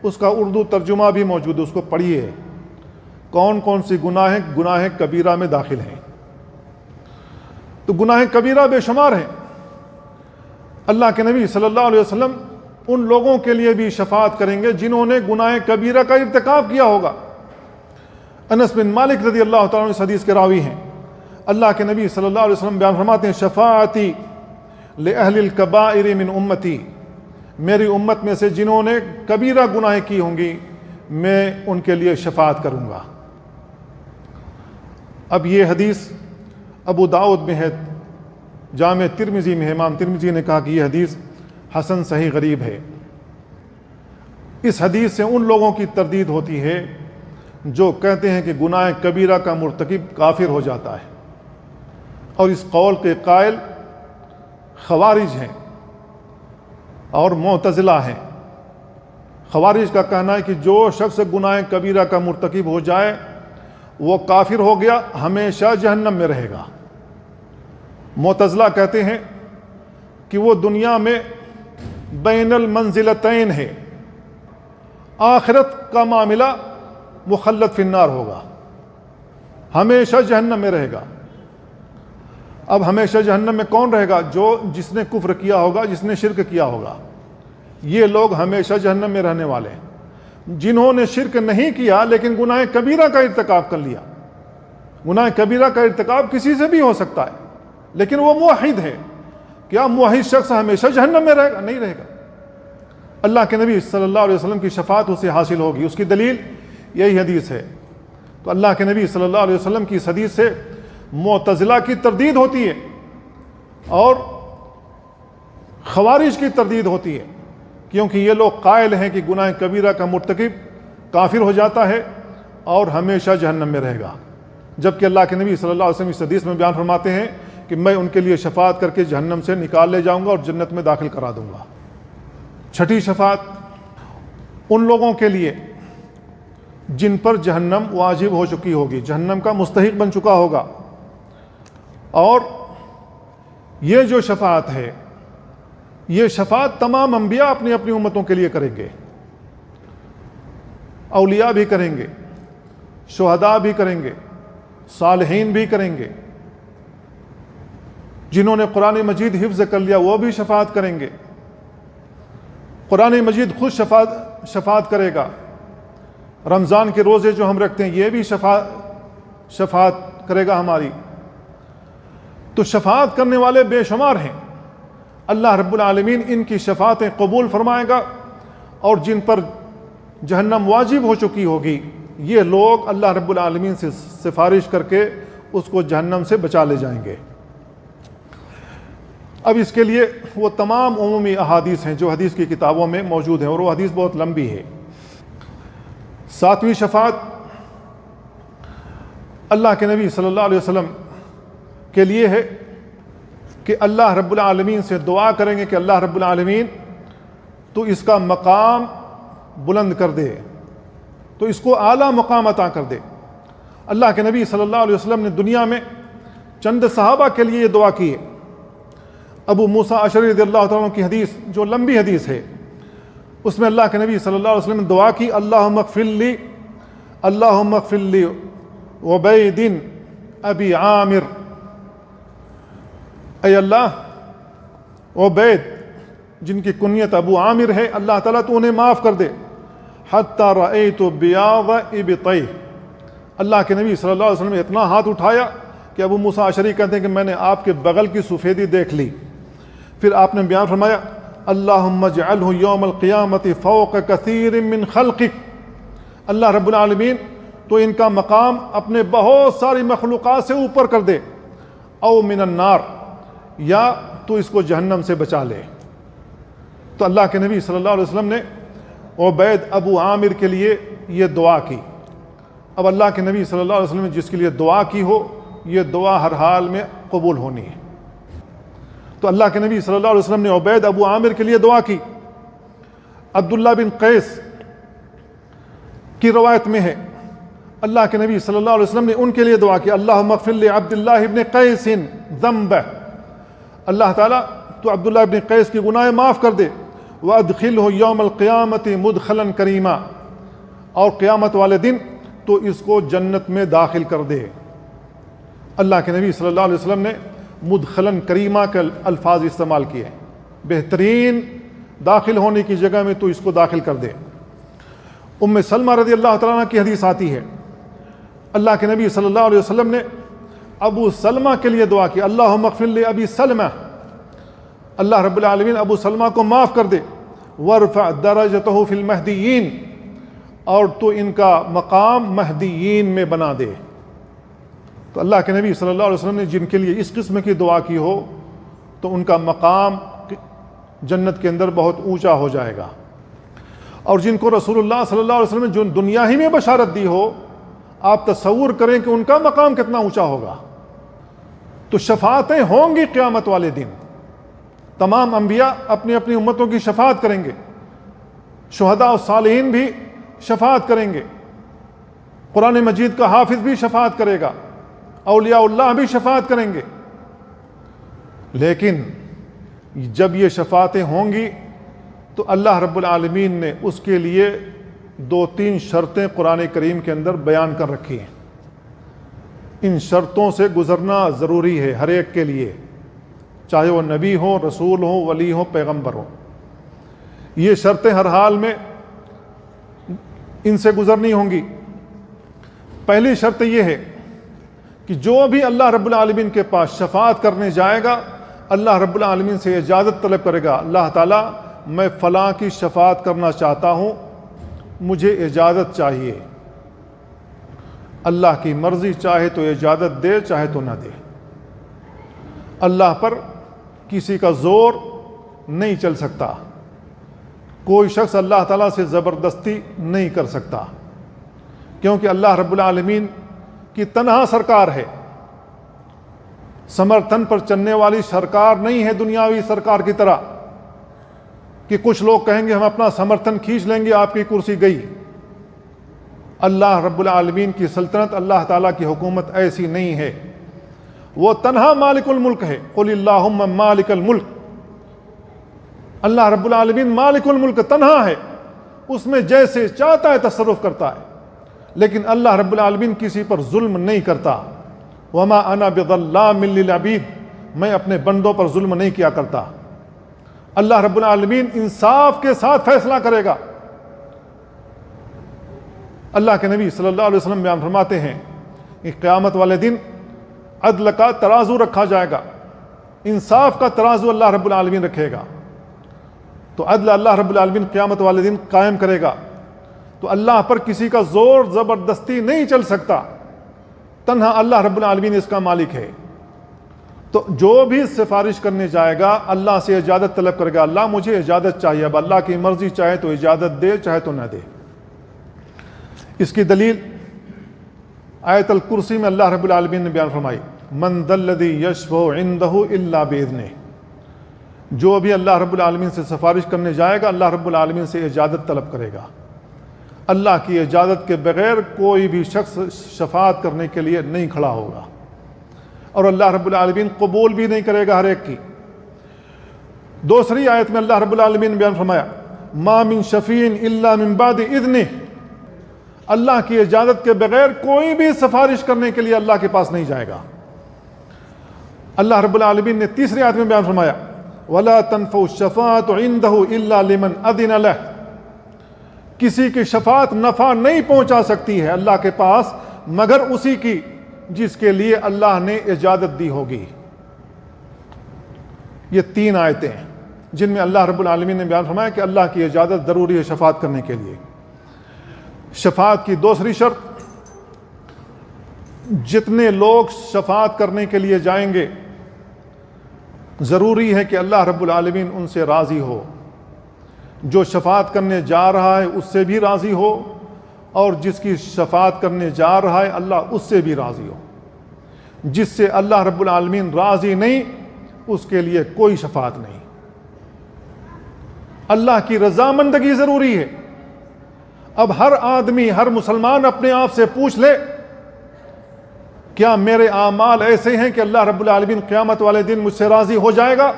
اس کا اردو ترجمہ بھی موجود ہے، اس کو پڑھیے، کون کون سی گناہ کبیرہ میں داخل ہیں۔ تو گناہ کبیرہ بے شمار ہیں۔ اللہ کے نبی صلی اللہ علیہ وسلم ان لوگوں کے لیے بھی شفاعت کریں گے جنہوں نے گناہ کبیرہ کا ارتکاب کیا ہوگا۔ انس بن مالک رضی اللہ تعالیٰ عنہ اس حدیث کے راوی ہیں۔ اللہ کے نبی صلی اللہ علیہ وسلم بیان فرماتے ہیں شفاعتی لأہل الکبائر من امتی، میری امت میں سے جنہوں نے کبیرہ گناہ کی ہوں گی میں ان کے لیے شفاعت کروں گا۔ اب یہ حدیث ابو داؤد میں ہے، جامع ترمذی میں ہے، امام ترمذی نے کہا کہ یہ حدیث حسن صحیح غریب ہے۔ اس حدیث سے ان لوگوں کی تردید ہوتی ہے جو کہتے ہیں کہ گناہ کبیرہ کا مرتکب کافر ہو جاتا ہے، اور اس قول کے قائل خوارج ہیں اور معتزلہ ہیں۔ خوارج کا کہنا ہے کہ جو شخص گناہ کبیرہ کا مرتکب ہو جائے وہ کافر ہو گیا، ہمیشہ جہنم میں رہے گا۔ معتزلہ کہتے ہیں کہ وہ دنیا میں بین المنزلتین ہے، آخرت کا معاملہ مخلد فی النار ہوگا، ہمیشہ جہنم میں رہے گا۔ اب ہمیشہ جہنم میں کون رہے گا؟ جس نے کفر کیا ہوگا، جس نے شرک کیا ہوگا، یہ لوگ ہمیشہ جہنم میں رہنے والے ہیں۔ جنہوں نے شرک نہیں کیا لیکن گناہ کبیرہ کا ارتکاب کر لیا، گناہ کبیرہ کا ارتکاب کسی سے بھی ہو سکتا ہے لیکن وہ موحد ہے، کیا موحد شخص ہمیشہ جہنم میں رہے گا؟ نہیں رہے گا۔ اللہ کے نبی صلی اللہ علیہ وسلم کی شفاعت اسے حاصل ہوگی، اس کی دلیل یہی حدیث ہے۔ تو اللہ کے نبی صلی اللہ علیہ وسلم کی اس حدیث سے معتزلہ کی تردید ہوتی ہے اور خوارج کی تردید ہوتی ہے، کیونکہ یہ لوگ قائل ہیں کہ گناہ کبیرہ کا مرتکب کافر ہو جاتا ہے اور ہمیشہ جہنم میں رہے گا، جبکہ اللہ کے نبی صلی اللہ علیہ وسلم اس حدیث میں بیان فرماتے ہیں کہ میں ان کے لیے شفاعت کر کے جہنم سے نکال لے جاؤں گا اور جنت میں داخل کرا دوں گا۔ چھٹی شفاعت ان لوگوں کے لیے جن پر جہنم واجب ہو چکی ہوگی، جہنم کا مستحق بن چکا ہوگا، اور یہ جو شفاعت ہے یہ شفاعت تمام انبیاء اپنی اپنی امتوں کے لیے کریں گے، اولیاء بھی کریں گے، شہداء بھی کریں گے، صالحین بھی کریں گے، جنہوں نے قرآن مجید حفظ کر لیا وہ بھی شفاعت کریں گے، قرآن مجید خود شفاعت کرے گا، رمضان کے روزے جو ہم رکھتے ہیں یہ بھی شفاعت کرے گا ہماری۔ تو شفاعت کرنے والے بے شمار ہیں، اللہ رب العالمین ان کی شفاعتیں قبول فرمائے گا، اور جن پر جہنم واجب ہو چکی ہوگی یہ لوگ اللہ رب العالمین سے سفارش کر کے اس کو جہنم سے بچا لے جائیں گے۔ اب اس کے لیے وہ تمام عمومی احادیث ہیں جو حدیث کی کتابوں میں موجود ہیں، اور وہ حدیث بہت لمبی ہے۔ ساتویں شفاعت اللہ کے نبی صلی اللہ علیہ وسلم کے لیے ہے کہ اللہ رب العالمین سے دعا کریں گے کہ اللہ رب العالمین تو اس کا مقام بلند کر دے، تو اس کو اعلیٰ مقام عطا کر دے۔ اللہ کے نبی صلی اللہ علیہ وسلم نے دنیا میں چند صحابہ کے لیے یہ دعا کی ہے۔ ابو موسیٰ اشعری رضی اللہ تعالیٰ عنہ کی حدیث جو لمبی حدیث ہے، اس میں اللہ کے نبی صلی اللہ علیہ وسلم نے دعا کی اللہم اغفر لی عبید ابی عامر، اے اللہ عبید جن کی کنیت ابو عامر ہے، اللہ تعالیٰ تو انہیں معاف کر دے۔ حتی رأیت بیاض ابطیہ، اللہ کے نبی صلی اللہ علیہ وسلم نے اتنا ہاتھ اٹھایا کہ ابو موسیٰ اشعری کہتے ہیں کہ میں نے آپ کے بغل کی سفیدی دیکھ لی۔ پھر آپ نے بیان فرمایا اللہم اجعلہ یوم القیامت فوق کثیر من خلقک، اللہ رب العالمین تو ان کا مقام اپنے بہت ساری مخلوقات سے اوپر کر دے، او من النار، یا تو اس کو جہنم سے بچا لے۔ تو اللہ کے نبی صلی اللہ علیہ وسلم نے عبید ابو عامر کے لیے یہ دعا کی۔ اب اللہ کے نبی صلی اللہ علیہ وسلم نے جس کے لیے دعا کی ہو، یہ دعا ہر حال میں قبول ہونی ہے۔ تو اللہ کے نبی صلی اللہ علیہ وسلم نے عبید ابو عامر کے لیے دعا کی۔ عبداللہ بن قیس کی روایت میں ہے اللہ کے نبی صلی اللہ علیہ وسلم نے ان کے لیے دعا کی، اللہم اغفر لعبداللہ بن قیس ذنبہ، اللہ تعالیٰ تو عبداللہ بن قیس کی گناہ معاف کر دے، وادخلہ یوم القیامت مدخلا کریما، اور قیامت والے دن تو اس کو جنت میں داخل کر دے۔ اللہ کے نبی صلی اللہ علیہ وسلم نے مدخلا کریما کے الفاظ استعمال کیے، بہترین داخل ہونے کی جگہ میں تو اس کو داخل کر دے۔ ام سلمہ رضی اللہ تعالیٰ عنہ کی حدیث آتی ہے اللہ کے نبی صلی اللہ علیہ وسلم نے ابو سلمہ کے لیے دعا کی، اللہم اغفر لأبی سلمہ، اللہ رب العالمین ابو سلمہ کو معاف کر دے، وارفع درجتہ فی المہدیین، اور تو ان کا مقام مہدیین میں بنا دے۔ تو اللہ کے نبی صلی اللہ علیہ وسلم نے جن کے لیے اس قسم کی دعا کی ہو تو ان کا مقام جنت کے اندر بہت اونچا ہو جائے گا، اور جن کو رسول اللہ صلی اللہ علیہ وسلم نے جو دنیا ہی میں بشارت دی ہو، آپ تصور کریں کہ ان کا مقام کتنا اونچا ہوگا۔ تو شفاعتیں ہوں گی قیامت والے دن، تمام انبیاء اپنی اپنی امتوں کی شفاعت کریں گے، شہداء و صالحین بھی شفاعت کریں گے، قرآن مجید کا حافظ بھی شفاعت کرے گا، اولیاء اللہ بھی شفاعت کریں گے۔ لیکن جب یہ شفاعتیں ہوں گی تو اللہ رب العالمین نے اس کے لیے 2-3 شرطیں قرآن کریم کے اندر بیان کر رکھی ہیں۔ ان شرطوں سے گزرنا ضروری ہے ہر ایک کے لیے، چاہے وہ نبی ہو، رسول ہو، ولی ہو، پیغمبر ہو۔ یہ شرطیں ہر حال میں ان سے گزرنی ہوں گی۔ پہلی شرط یہ ہے کہ جو بھی اللہ رب العالمین کے پاس شفاعت کرنے جائے گا، اللہ رب العالمین سے اجازت طلب کرے گا، اللہ تعالیٰ میں فلاں کی شفاعت کرنا چاہتا ہوں، مجھے اجازت چاہیے۔ اللہ کی مرضی، چاہے تو اجازت دے چاہے تو نہ دے۔ اللہ پر کسی کا زور نہیں چل سکتا، کوئی شخص اللہ تعالیٰ سے زبردستی نہیں کر سکتا، کیونکہ اللہ رب العالمین کی تنہا سرکار ہے، سمرتھن پر چلنے والی سرکار نہیں ہے دنیاوی سرکار کی طرح کہ کچھ لوگ کہیں گے ہم اپنا سمرتھن کھینچ لیں گے آپ کی کرسی گئی۔ اللہ رب العالمین کی سلطنت، اللہ تعالیٰ کی حکومت ایسی نہیں ہے، وہ تنہا مالک الملک ہے۔ قل اللہم مالک الملک، اللہ رب العالمین مالک الملک تنہا ہے، اس میں جیسے چاہتا ہے تصرف کرتا ہے، لیکن اللہ رب العالمین کسی پر ظلم نہیں کرتا۔ وما انا بظلام للعبید، میں اپنے بندوں پر ظلم نہیں کیا کرتا۔ اللہ رب العالمین انصاف کے ساتھ فیصلہ کرے گا۔ اللہ کے نبی صلی اللہ علیہ وسلم بیان فرماتے ہیں کہ قیامت والے دن عدل کا ترازو رکھا جائے گا، انصاف کا ترازو اللہ رب العالمین رکھے گا۔ تو عدل اللہ رب العالمین قیامت والے دن قائم کرے گا، تو اللہ پر کسی کا زور زبردستی نہیں چل سکتا، تنہا اللہ رب العالمین اس کا مالک ہے۔ تو جو بھی سفارش کرنے جائے گا اللہ سے اجازت طلب کرے گا، اللہ مجھے اجازت چاہیے، اب اللہ کی مرضی، چاہے تو اجازت دے چاہے تو نہ دے۔ اس کی دلیل آیت الکرسی میں اللہ رب العالمین نے بیان فرمائی، من ذا الذی یشفع عندہ الا باذنہ، جو بھی اللہ رب العالمین سے سفارش کرنے جائے گا اللہ رب العالمین سے اجازت طلب کرے گا۔ اللہ کی اجازت کے بغیر کوئی بھی شخص شفاعت کرنے کے لیے نہیں کھڑا ہوگا، اور اللہ رب العالمین قبول بھی نہیں کرے گا ہر ایک کی۔ دوسری آیت میں اللہ رب العالمین نے بیان فرمایا، ما من شفیع الا من بعد اذنہ، اللہ کی اجازت کے بغیر کوئی بھی سفارش کرنے کے لیے اللہ کے پاس نہیں جائے گا۔ اللہ رب العالمین نے تیسری آیت میں بیان فرمایا، ولا تنفع الشفاعة عنده الا لمن اذن له، کسی کی شفاعت نفع نہیں پہنچا سکتی ہے اللہ کے پاس مگر اسی کی جس کے لیے اللہ نے اجازت دی ہوگی۔ یہ 3 آیتیں ہیں جن میں اللہ رب العالمین نے بیان فرمایا کہ اللہ کی اجازت ضروری ہے شفاعت کرنے کے لیے۔ شفاعت کی دوسری شرط، جتنے لوگ شفاعت کرنے کے لیے جائیں گے ضروری ہے کہ اللہ رب العالمین ان سے راضی ہو، جو شفاعت کرنے جا رہا ہے اس سے بھی راضی ہو، اور جس کی شفاعت کرنے جا رہا ہے اللہ اس سے بھی راضی ہو۔ جس سے اللہ رب العالمین راضی نہیں اس کے لیے کوئی شفاعت نہیں۔ اللہ کی رضامندگی ضروری ہے۔ اب ہر آدمی، ہر مسلمان اپنے آپ سے پوچھ لے، کیا میرے اعمال ایسے ہیں کہ اللہ رب العالمین قیامت والے دن مجھ سے راضی ہو جائے گا؟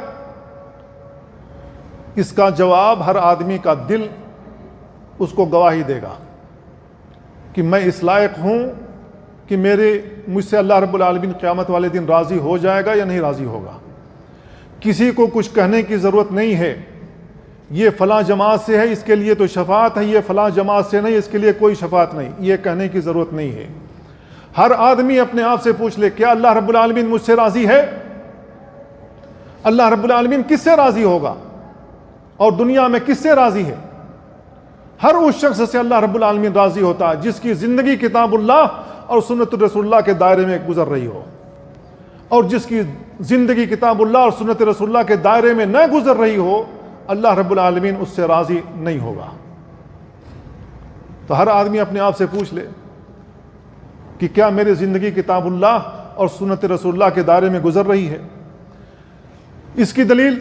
اس کا جواب ہر آدمی کا دل اس کو گواہی دے گا کہ میں اس لائق ہوں کہ مجھ سے اللہ رب العالمین قیامت والے دن راضی ہو جائے گا یا نہیں راضی ہوگا۔ کسی کو کچھ کہنے کی ضرورت نہیں ہے، یہ فلاں جماعت سے ہے اس کے لیے تو شفاعت ہے، یہ فلاں جماعت سے نہیں اس کے لیے کوئی شفاعت نہیں، یہ کہنے کی ضرورت نہیں ہے۔ ہر آدمی اپنے آپ سے پوچھ لے، کیا اللہ رب العالمین مجھ سے راضی ہے؟ اللہ رب العالمین کس سے راضی ہوگا اور دنیا میں کس سے راضی ہے؟ ہر اس شخص سے اللہ رب العالمین راضی ہوتا ہے جس کی زندگی کتاب اللہ اور سنت رسول اللہ کے دائرے میں گزر رہی ہو، اور جس کی زندگی کتاب اللہ اور سنت رسول اللہ کے دائرے میں نہ گزر رہی ہو اللہ رب العالمین اس سے راضی نہیں ہوگا۔ تو ہر آدمی اپنے آپ سے پوچھ لے کہ کیا میری زندگی کتاب اللہ اور سنت رسول اللہ کے دائرے میں گزر رہی ہے؟ اس کی دلیل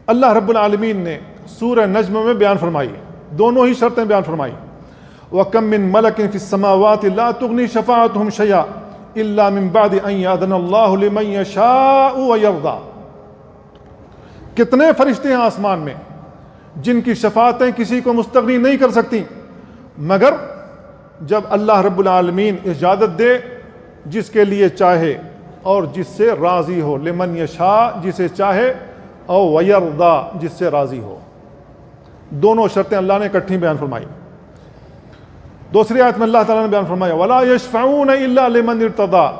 اللہ رب العالمین نے سورہ نجم میں بیان فرمائی، دونوں ہی شرطیں بیان فرمائی۔ وَكَم مِّن مَلَكٍ فِي السَّمَاوَاتِ لَا تُغْنِي شَفَاعَتُهُمْ شَيْئًا إِلَّا مِن بَعْدِ أَن يَأْذَنَ اللَّهُ لِمَن يَشَاءُ وَيَرْضَىٰ۔ کتنے فرشتے ہیں آسمان میں جن کی شفاعتیں کسی کو مستغنی نہیں کر سکتی مگر جب اللہ رب العالمین اجازت دے جس کے لیے چاہے اور جس سے راضی ہو، لمن یشاء جسے چاہے، او ویرضا جس سے راضی ہو۔ دونوں شرطیں اللہ نے اکٹھی بیان فرمائی۔ دوسری آیت میں اللہ تعالیٰ نے بیان فرمایا وَلَا يَشْفَعُونَ إِلَّا لِمَنِ ارْتَضَىٰ۔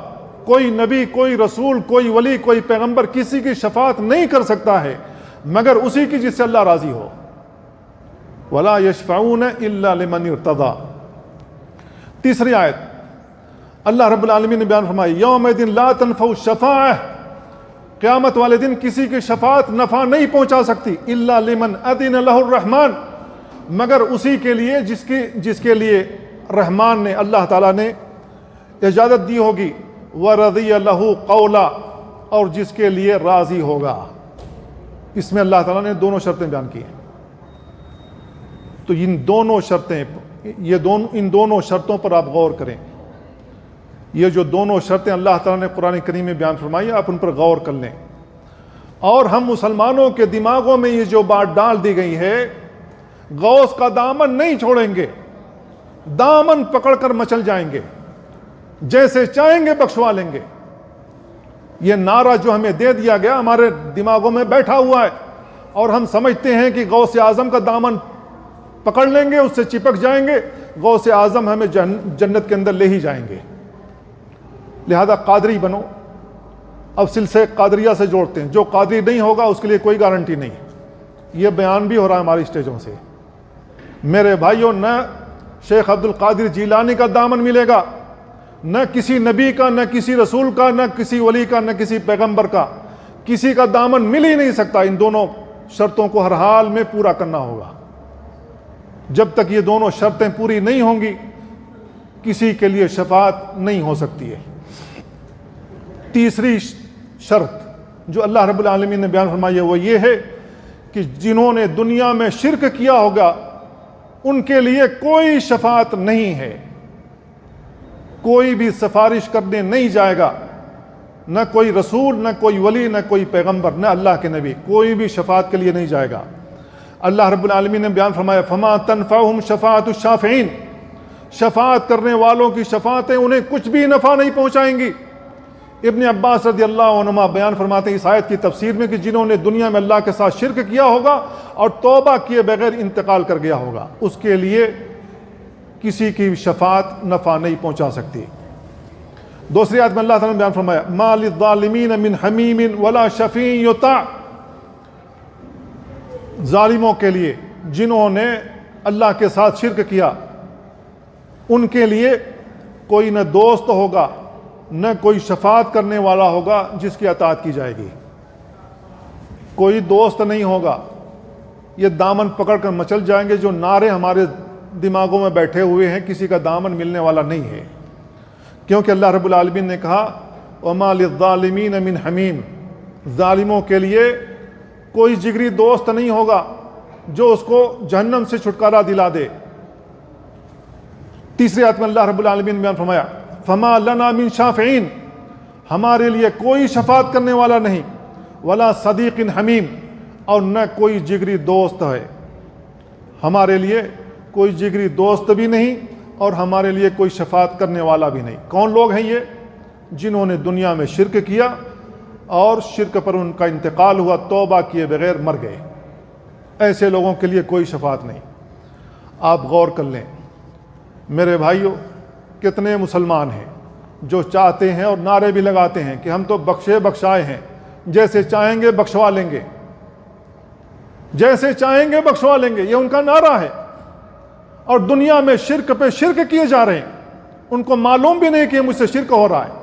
کوئی نبی، کوئی رسول، کوئی ولی، کوئی پیغمبر کسی کی شفاعت نہیں کر سکتا ہے مگر اسی کی جس سے اللہ راضی ہو۔ وَلَا يَشْفَعُونَ إِلَّا لِمَنِ ارْتَضَىٰ۔ تیسری آیت اللہ رب العالمین نے بیان فرمائی یومئذ لا تنفع الشفاعہ، قیامت والے دن کسی کی شفاعت نفع نہیں پہنچا سکتی الا لمن اذن لہ الرحمن، مگر اسی کے لیے جس کے لیے رحمان نے، اللہ تعالیٰ نے اجازت دی ہوگی، ورضی لہ قولا، اور جس کے لیے راضی ہوگا۔ اس میں اللہ تعالیٰ نے دونوں شرطیں بیان کی ہیں۔ تو ان دونوں شرطوں پر آپ غور کریں۔ یہ جو دونوں شرطیں اللہ تعالیٰ نے قرآن کریم میں بیان فرمائی آپ ان پر غور کر لیں، اور ہم مسلمانوں کے دماغوں میں یہ جو بات ڈال دی گئی ہے غوث کا دامن نہیں چھوڑیں گے، دامن پکڑ کر مچل جائیں گے، جیسے چاہیں گے بخشوا لیں گے۔ یہ نعرہ جو ہمیں دے دیا گیا ہمارے دماغوں میں بیٹھا ہوا ہے، اور ہم سمجھتے ہیں کہ غوث اعظم کا دامن پکڑ لیں گے، اس سے چپک جائیں گے، غوث اعظم ہمیں جنت کے اندر لے ہی جائیں گے۔ لہذا قادری بنو۔ اب سلسلے قادریہ سے جوڑتے ہیں، جو قادری نہیں ہوگا اس کے لیے کوئی گارنٹی نہیں۔ یہ بیان بھی ہو رہا ہے ہماری اسٹیجوں سے۔ میرے بھائیوں، نہ شیخ عبد القادر جیلانی کا دامن ملے گا، نہ کسی نبی کا، نہ کسی رسول کا، نہ کسی ولی کا، نہ کسی پیغمبر کا، کسی کا دامن مل ہی نہیں سکتا۔ ان دونوں شرطوں کو ہر حال میں پورا کرنا ہوگا۔ جب تک یہ دونوں شرطیں پوری نہیں ہوں گی کسی کے لیے شفاعت نہیں ہو سکتی ہے۔ تیسری شرط جو اللہ رب العالمین نے بیان فرمائی ہے وہ یہ ہے کہ جنہوں نے دنیا میں شرک کیا ہوگا ان کے لیے کوئی شفاعت نہیں ہے، کوئی بھی سفارش کرنے نہیں جائے گا، نہ کوئی رسول، نہ کوئی ولی، نہ کوئی پیغمبر، نہ اللہ کے نبی، کوئی بھی شفاعت کے لیے نہیں جائے گا۔ اللہ رب العالمین نے بیان فرمایا فما تنفعهم شفاعت الشافعین، شفاعت کرنے والوں کی شفاعتیں انہیں کچھ بھی نفع نہیں پہنچائیں گی۔ ابن عباس رضی اللہ عنہما بیان فرماتے ہیں اس آیت کی تفسیر میں کہ جنہوں نے دنیا میں اللہ کے ساتھ شرک کیا ہوگا اور توبہ کیے بغیر انتقال کر گیا ہوگا اس کے لیے کسی کی شفاعت نفع نہیں پہنچا سکتی۔ دوسری آیت میں اللہ تعالیٰ نے بیان فرمایا ما للظالمین من حمیم ولا شفیع یطاع، ظالموں کے لیے جنہوں نے اللہ کے ساتھ شرک کیا ان کے لیے کوئی نہ دوست ہوگا نہ کوئی شفاعت کرنے والا ہوگا جس کی اطاعت کی جائے گی۔ کوئی دوست نہیں ہوگا، یہ دامن پکڑ کر مچل جائیں گے. جو نعرے ہمارے دماغوں میں بیٹھے ہوئے ہیں کسی کا دامن ملنے والا نہیں ہے, کیونکہ اللہ رب العالمین نے کہا وَمَا لِلظَّالِمِينَ مِنْ حَمِيمٍ, ظالموں کے لیے کوئی جگری دوست نہیں ہوگا جو اس کو جہنم سے چھٹکارا دلا دے. تیسری آیت میں اللہ رب العالمین نے بیان فرمایا فَمَا لَنَا مِنْ شَافِعِينَ, ہمارے لیے کوئی شفاعت کرنے والا نہیں, وَلَا صَدِيقٍ حَمِيمٍ, اور نہ کوئی جگری دوست ہے. ہمارے لیے کوئی جگری دوست بھی نہیں اور ہمارے لیے کوئی شفاعت کرنے والا بھی نہیں. کون لوگ ہیں یہ؟ جنہوں نے دنیا میں شرک کیا اور شرک پر ان کا انتقال ہوا, توبہ کیے بغیر مر گئے. ایسے لوگوں کے لیے کوئی شفاعت نہیں. آپ غور کر لیں میرے بھائیوں, کتنے مسلمان ہیں جو چاہتے ہیں اور نعرے بھی لگاتے ہیں کہ ہم تو بخشے بخشائے ہیں, جیسے چاہیں گے بخشوا لیں گے, جیسے چاہیں گے بخشوا لیں گے. یہ ان کا نعرہ ہے, اور دنیا میں شرک پہ شرک کیے جا رہے ہیں. ان کو معلوم بھی نہیں کہ مجھ سے شرک ہو رہا ہے.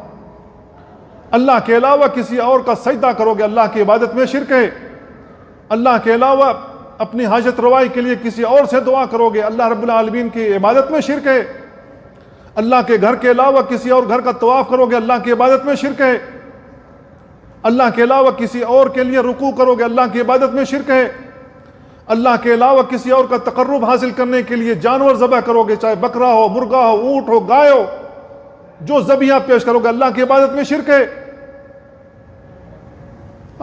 اللہ کے علاوہ کسی اور کا سجدہ کرو گے, اللہ کی عبادت میں شرک ہے. اللہ کے علاوہ اپنی حاجت روائی کے لیے کسی اور سے دعا کرو گے, اللہ رب العالمین کی عبادت میں شرک ہے. اللہ کے گھر کے علاوہ کسی اور گھر کا طواف کرو گے, اللہ کی عبادت میں شرک ہے. اللہ کے علاوہ کسی اور کے لیے رکوع کرو گے, اللہ کی عبادت میں شرک ہے. اللہ کے علاوہ کسی اور کا تقرب حاصل کرنے کے لیے جانور ذبح کرو گے, چاہے بکرا ہو, مرغا ہو, اونٹ ہو, گائے ہو, جو ذبیحہ پیش کرو گے, اللہ کی عبادت میں شرک ہے.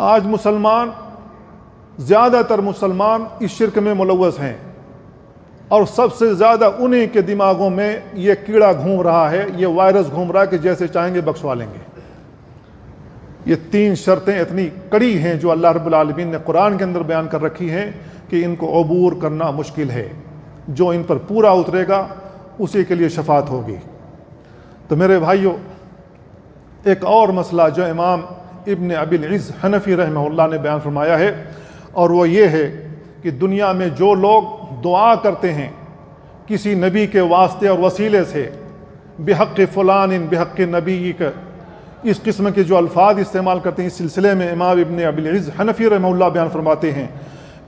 آج مسلمان, زیادہ تر مسلمان اس شرک میں ملوث ہیں, اور سب سے زیادہ انہی کے دماغوں میں یہ کیڑا گھوم رہا ہے, یہ وائرس گھوم رہا ہے کہ جیسے چاہیں گے بخشوا لیں گے. یہ 3 شرطیں اتنی کڑی ہیں جو اللہ رب العالمین نے قرآن کے اندر بیان کر رکھی ہیں کہ ان کو عبور کرنا مشکل ہے. جو ان پر پورا اترے گا اسی کے لیے شفاعت ہوگی. تو میرے بھائیوں, ایک اور مسئلہ جو امام ابن ابی العز حنفی رحمہ اللہ نے بیان فرمایا ہے, اور وہ یہ ہے کہ دنیا میں جو لوگ دعا کرتے ہیں کسی نبی کے واسطے اور وسیلے سے, بحق فلان بحق نبی کا, اس قسم کے جو الفاظ استعمال کرتے ہیں, اس سلسلے میں امام ابن ابی العز حنفی رحمہ اللہ بیان فرماتے ہیں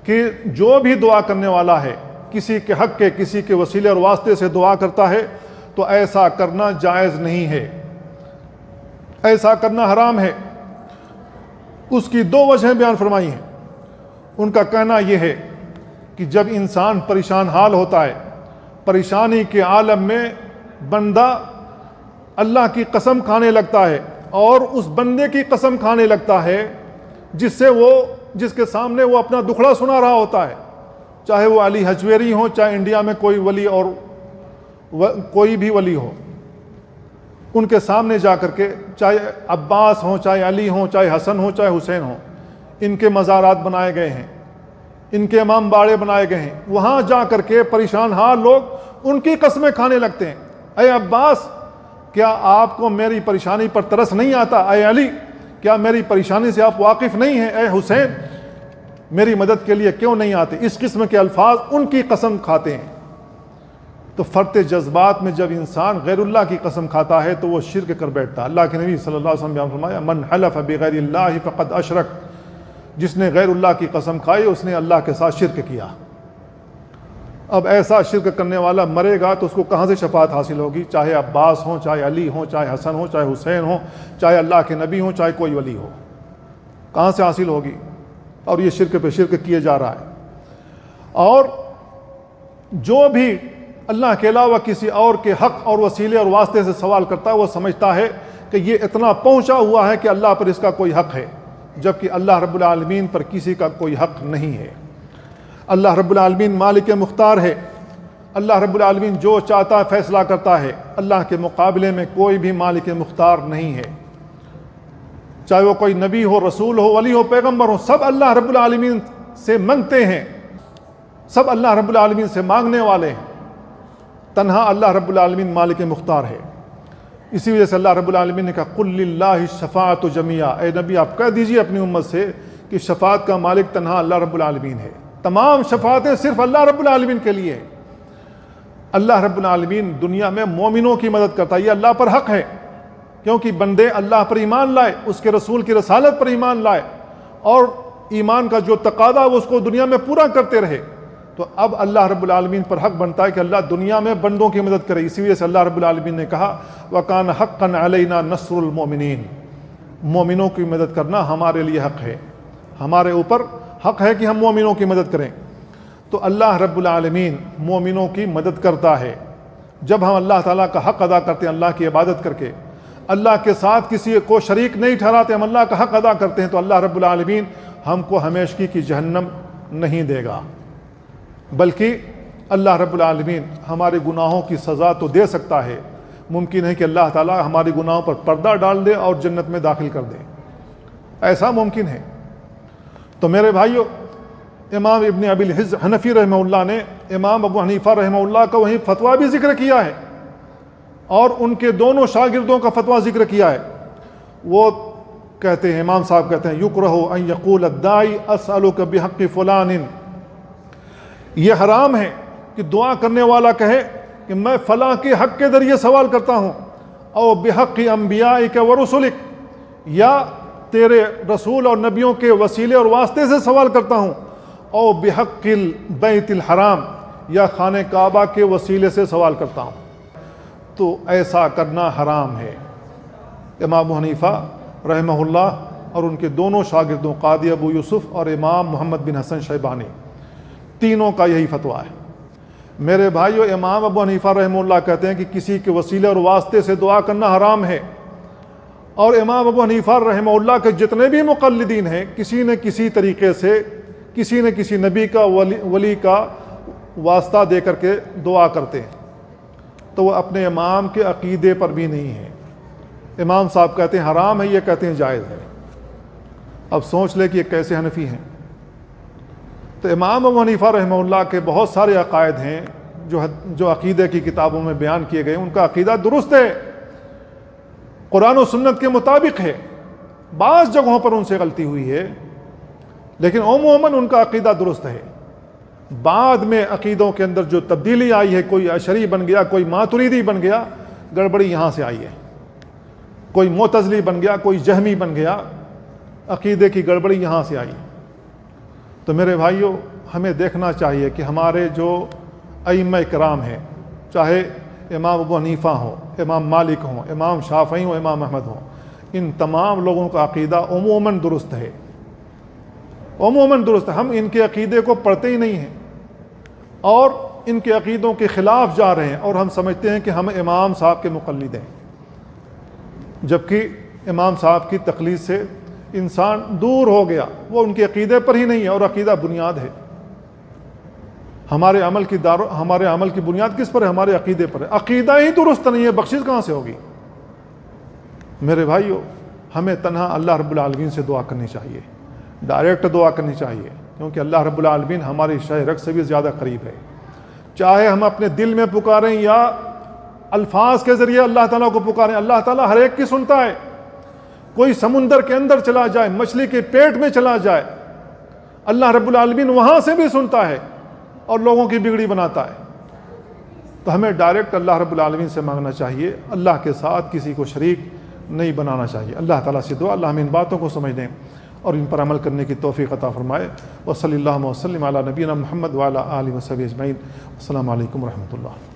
کہ جو بھی دعا کرنے والا ہے کسی کے حق کے, کسی کے وسیلے اور واسطے سے دعا کرتا ہے تو ایسا کرنا جائز نہیں ہے, ایسا کرنا حرام ہے. اس کی 2 وجہیں بیان فرمائی ہیں. ان کا کہنا یہ ہے کہ جب انسان پریشان حال ہوتا ہے, پریشانی کے عالم میں بندہ اللہ کی قسم کھانے لگتا ہے, اور اس بندے کی قسم کھانے لگتا ہے جس کے سامنے وہ اپنا دکھڑا سنا رہا ہوتا ہے, چاہے وہ علی حجویری ہو, چاہے انڈیا میں کوئی ولی اور کوئی بھی ولی ہو. ان کے سامنے جا کر کے, چاہے عباس ہوں, چاہے علی ہوں, چاہے حسن ہوں, چاہے حسین ہوں, ان کے مزارات بنائے گئے ہیں, ان کے امام باڑے بنائے گئے ہیں, وہاں جا کر کے پریشان حال لوگ ان کی قسمیں کھانے لگتے ہیں. اے عباس, کیا آپ کو میری پریشانی پر ترس نہیں آتا؟ اے علی, کیا میری پریشانی سے آپ واقف نہیں ہیں؟ اے حسین, میری مدد کے لیے کیوں نہیں آتے؟ اس قسم کے الفاظ ان کی قسم کھاتے ہیں. تو فرط جذبات میں جب انسان غیر اللہ کی قسم کھاتا ہے تو وہ شرک کر بیٹھتا. اللہ کے نبی صلی اللہ علیہ وسلم نے فرمایا من حلف بغیر اللہ فقد اشرک, جس نے غیر اللہ کی قسم کھائی اس نے اللہ کے ساتھ شرک کیا. اب ایسا شرک کرنے والا مرے گا تو اس کو کہاں سے شفاعت حاصل ہوگی؟ چاہے عباس ہوں, چاہے علی ہوں, چاہے حسن ہوں, چاہے حسین ہوں, چاہے اللہ کے نبی ہوں, چاہے کوئی ولی ہو, کہاں سے حاصل ہوگی؟ اور یہ شرک پہ شرک کیے جا رہا ہے. اور جو بھی اللہ کے علاوہ کسی اور کے حق اور وسیلے اور واسطے سے سوال کرتا ہے وہ سمجھتا ہے کہ یہ اتنا پہنچا ہوا ہے کہ اللہ پر اس کا کوئی حق ہے, جبکہ اللہ رب العالمین پر کسی کا کوئی حق نہیں ہے. اللہ رب العالمین مالک مختار ہے, اللہ رب العالمین جو چاہتا ہے فیصلہ کرتا ہے, اللہ کے مقابلے میں کوئی بھی مالک مختار نہیں ہے. چاہے وہ کوئی نبی ہو, رسول ہو, ولی ہو, پیغمبر ہو, سب اللہ رب العالمین سے مانگتے ہیں, سب اللہ رب العالمین سے مانگنے والے ہیں. تنہا اللہ رب العالمین مالک مختار ہے. اسی وجہ سے اللہ رب العالمین نے کہا قل للہ الشفاعۃ جمیعا, اے نبی آپ کہہ دیجئے اپنی امت سے کہ شفاعت کا مالک تنہا اللہ رب العالمین ہے, تمام شفاعتیں صرف اللہ رب العالمین کے لیے ہیں. اللہ رب العالمین دنیا میں مومنوں کی مدد کرتا ہے, یہ اللہ پر حق ہے, کیونکہ بندے اللہ پر ایمان لائے, اس کے رسول کی رسالت پر ایمان لائے, اور ایمان کا جو تقاضا وہ اس کو دنیا میں پورا کرتے رہے، تو اب اللہ رب العالمین پر حق بنتا ہے کہ اللہ دنیا میں بندوں کی مدد کرے۔ اسی وجہ سے اللہ رب العالمین نے کہا وَكَانَ حَقًّا عَلَيْنَا نَصْرُ الْمُؤْمِنِينَ، مومنوں کی مدد کرنا ہمارے لیے حق ہے، ہمارے اوپر حق ہے کہ ہم مومنوں کی مدد کریں۔ تو اللہ رب العالمین مومنوں کی مدد کرتا ہے جب ہم اللہ تعالیٰ کا حق ادا کرتے ہیں، اللہ کی عبادت کر کے اللہ کے ساتھ کسی کو شریک نہیں ٹھہراتے، ہم اللہ کا حق ادا کرتے ہیں، تو اللہ رب العالمین ہم کو ہمیشگی کی جہنم نہیں دے گا، بلکہ اللہ رب العالمین ہمارے گناہوں کی سزا تو دے سکتا ہے۔ ممکن ہے کہ اللہ تعالیٰ ہمارے گناہوں پر پردہ ڈال دے اور جنت میں داخل کر دے، ایسا ممکن ہے۔ تو میرے بھائیو، امام ابن ابی العز حنفی رحمہ اللہ نے امام ابو حنیفہ رحمہ اللہ کا وہیں فتویٰ بھی ذکر کیا ہے، اور ان کے دونوں شاگردوں کا فتویٰ ذکر کیا ہے۔ وہ کہتے ہیں، امام صاحب کہتے ہیں یکرہ ان یقول الداعی اسألک بحق فلان، یہ حرام ہے کہ دعا کرنے والا کہے کہ میں فلاں کے حق کے ذریعے سوال کرتا ہوں، او بحق انبیائک و رسولک، یا تیرے رسول اور نبیوں کے وسیلے اور واسطے سے سوال کرتا ہوں، او بحق البیت الحرام، یا خانہ کعبہ کے وسیلے سے سوال کرتا ہوں، تو ایسا کرنا حرام ہے۔ امام ابو حنیفہ رحمہ اللہ اور ان کے دونوں شاگردوں قاضی ابو یوسف اور امام محمد بن حسن شیبانی، تینوں کا یہی فتویٰ ہے۔ میرے بھائیو، امام ابو حنیفہ رحمہ اللہ کہتے ہیں کہ کسی کے وسیلے اور واسطے سے دعا کرنا حرام ہے، اور امام ابو حنیفہ رحمہ اللہ کے جتنے بھی مقلدین ہیں کسی نہ کسی طریقے سے کسی نہ کسی نبی کا ولی کا واسطہ دے کر کے دعا کرتے ہیں، تو وہ اپنے امام کے عقیدے پر بھی نہیں ہے۔ امام صاحب کہتے ہیں حرام ہے، یہ کہتے ہیں جائز ہے۔ اب سوچ لے کہ یہ کیسے حنفی ہیں۔ تو امام ابو حنیفہ رحمہ اللہ کے بہت سارے عقائد ہیں جو عقیدے کی کتابوں میں بیان کیے گئے، ان کا عقیدہ درست ہے، قرآن و سنت کے مطابق ہے، بعض جگہوں پر ان سے غلطی ہوئی ہے، لیکن عموماً ان کا عقیدہ درست ہے۔ بعد میں عقیدوں کے اندر جو تبدیلی آئی ہے، کوئی اشعری بن گیا، کوئی ماتریدی بن گیا، گڑبڑی یہاں سے آئی ہے، کوئی معتزلی بن گیا، کوئی جہمی بن گیا، عقیدے کی گڑبڑی یہاں سے آئی۔ تو میرے بھائیوں، ہمیں دیکھنا چاہیے کہ ہمارے جو ائمہ کرام ہیں، چاہے امام ابو حنیفہ ہوں، امام مالک ہوں، امام شافعی ہوں، امام احمد ہوں، ان تمام لوگوں کا عقیدہ عموماً درست ہے، عموماً درست ہے۔ ہم ان کے عقیدے کو پڑھتے ہی نہیں ہیں اور ان کے عقیدوں کے خلاف جا رہے ہیں، اور ہم سمجھتے ہیں کہ ہم امام صاحب کے مقلد ہیں، جبکہ امام صاحب کی تقلید سے انسان دور ہو گیا، وہ ان کے عقیدے پر ہی نہیں ہے، اور عقیدہ بنیاد ہے۔ ہمارے عمل کی بنیاد کس پر ہے؟ ہمارے عقیدے پر ہے۔ عقیدہ ہی درست نہیں ہے، بخشش کہاں سے ہوگی؟ میرے بھائیو، ہمیں تنہا اللہ رب العالمین سے دعا کرنی چاہیے، ڈائریکٹ دعا کرنی چاہیے، کیونکہ اللہ رب العالمین ہماری شہ رگ سے بھی زیادہ قریب ہے۔ چاہے ہم اپنے دل میں پکاریں یا الفاظ کے ذریعے اللہ تعالیٰ کو پکاریں، اللہ تعالیٰ ہر ایک کی سنتا ہے۔ کوئی سمندر کے اندر چلا جائے، مچھلی کے پیٹ میں چلا جائے، اللہ رب العالمین وہاں سے بھی سنتا ہے اور لوگوں کی بگڑی بناتا ہے۔ تو ہمیں ڈائریکٹ اللہ رب العالمین سے مانگنا چاہیے، اللہ کے ساتھ کسی کو شریک نہیں بنانا چاہیے۔ اللہ تعالیٰ سے دعا اللہ ہمیں ان باتوں کو سمجھ دیں اور ان پر عمل کرنے کی توفیق عطا فرمائے۔ وصلی اللہ وسلم علی نبینا محمد وعلی آلہ وصحبہ اجمعین۔ السلام علیکم ورحمۃ اللہ۔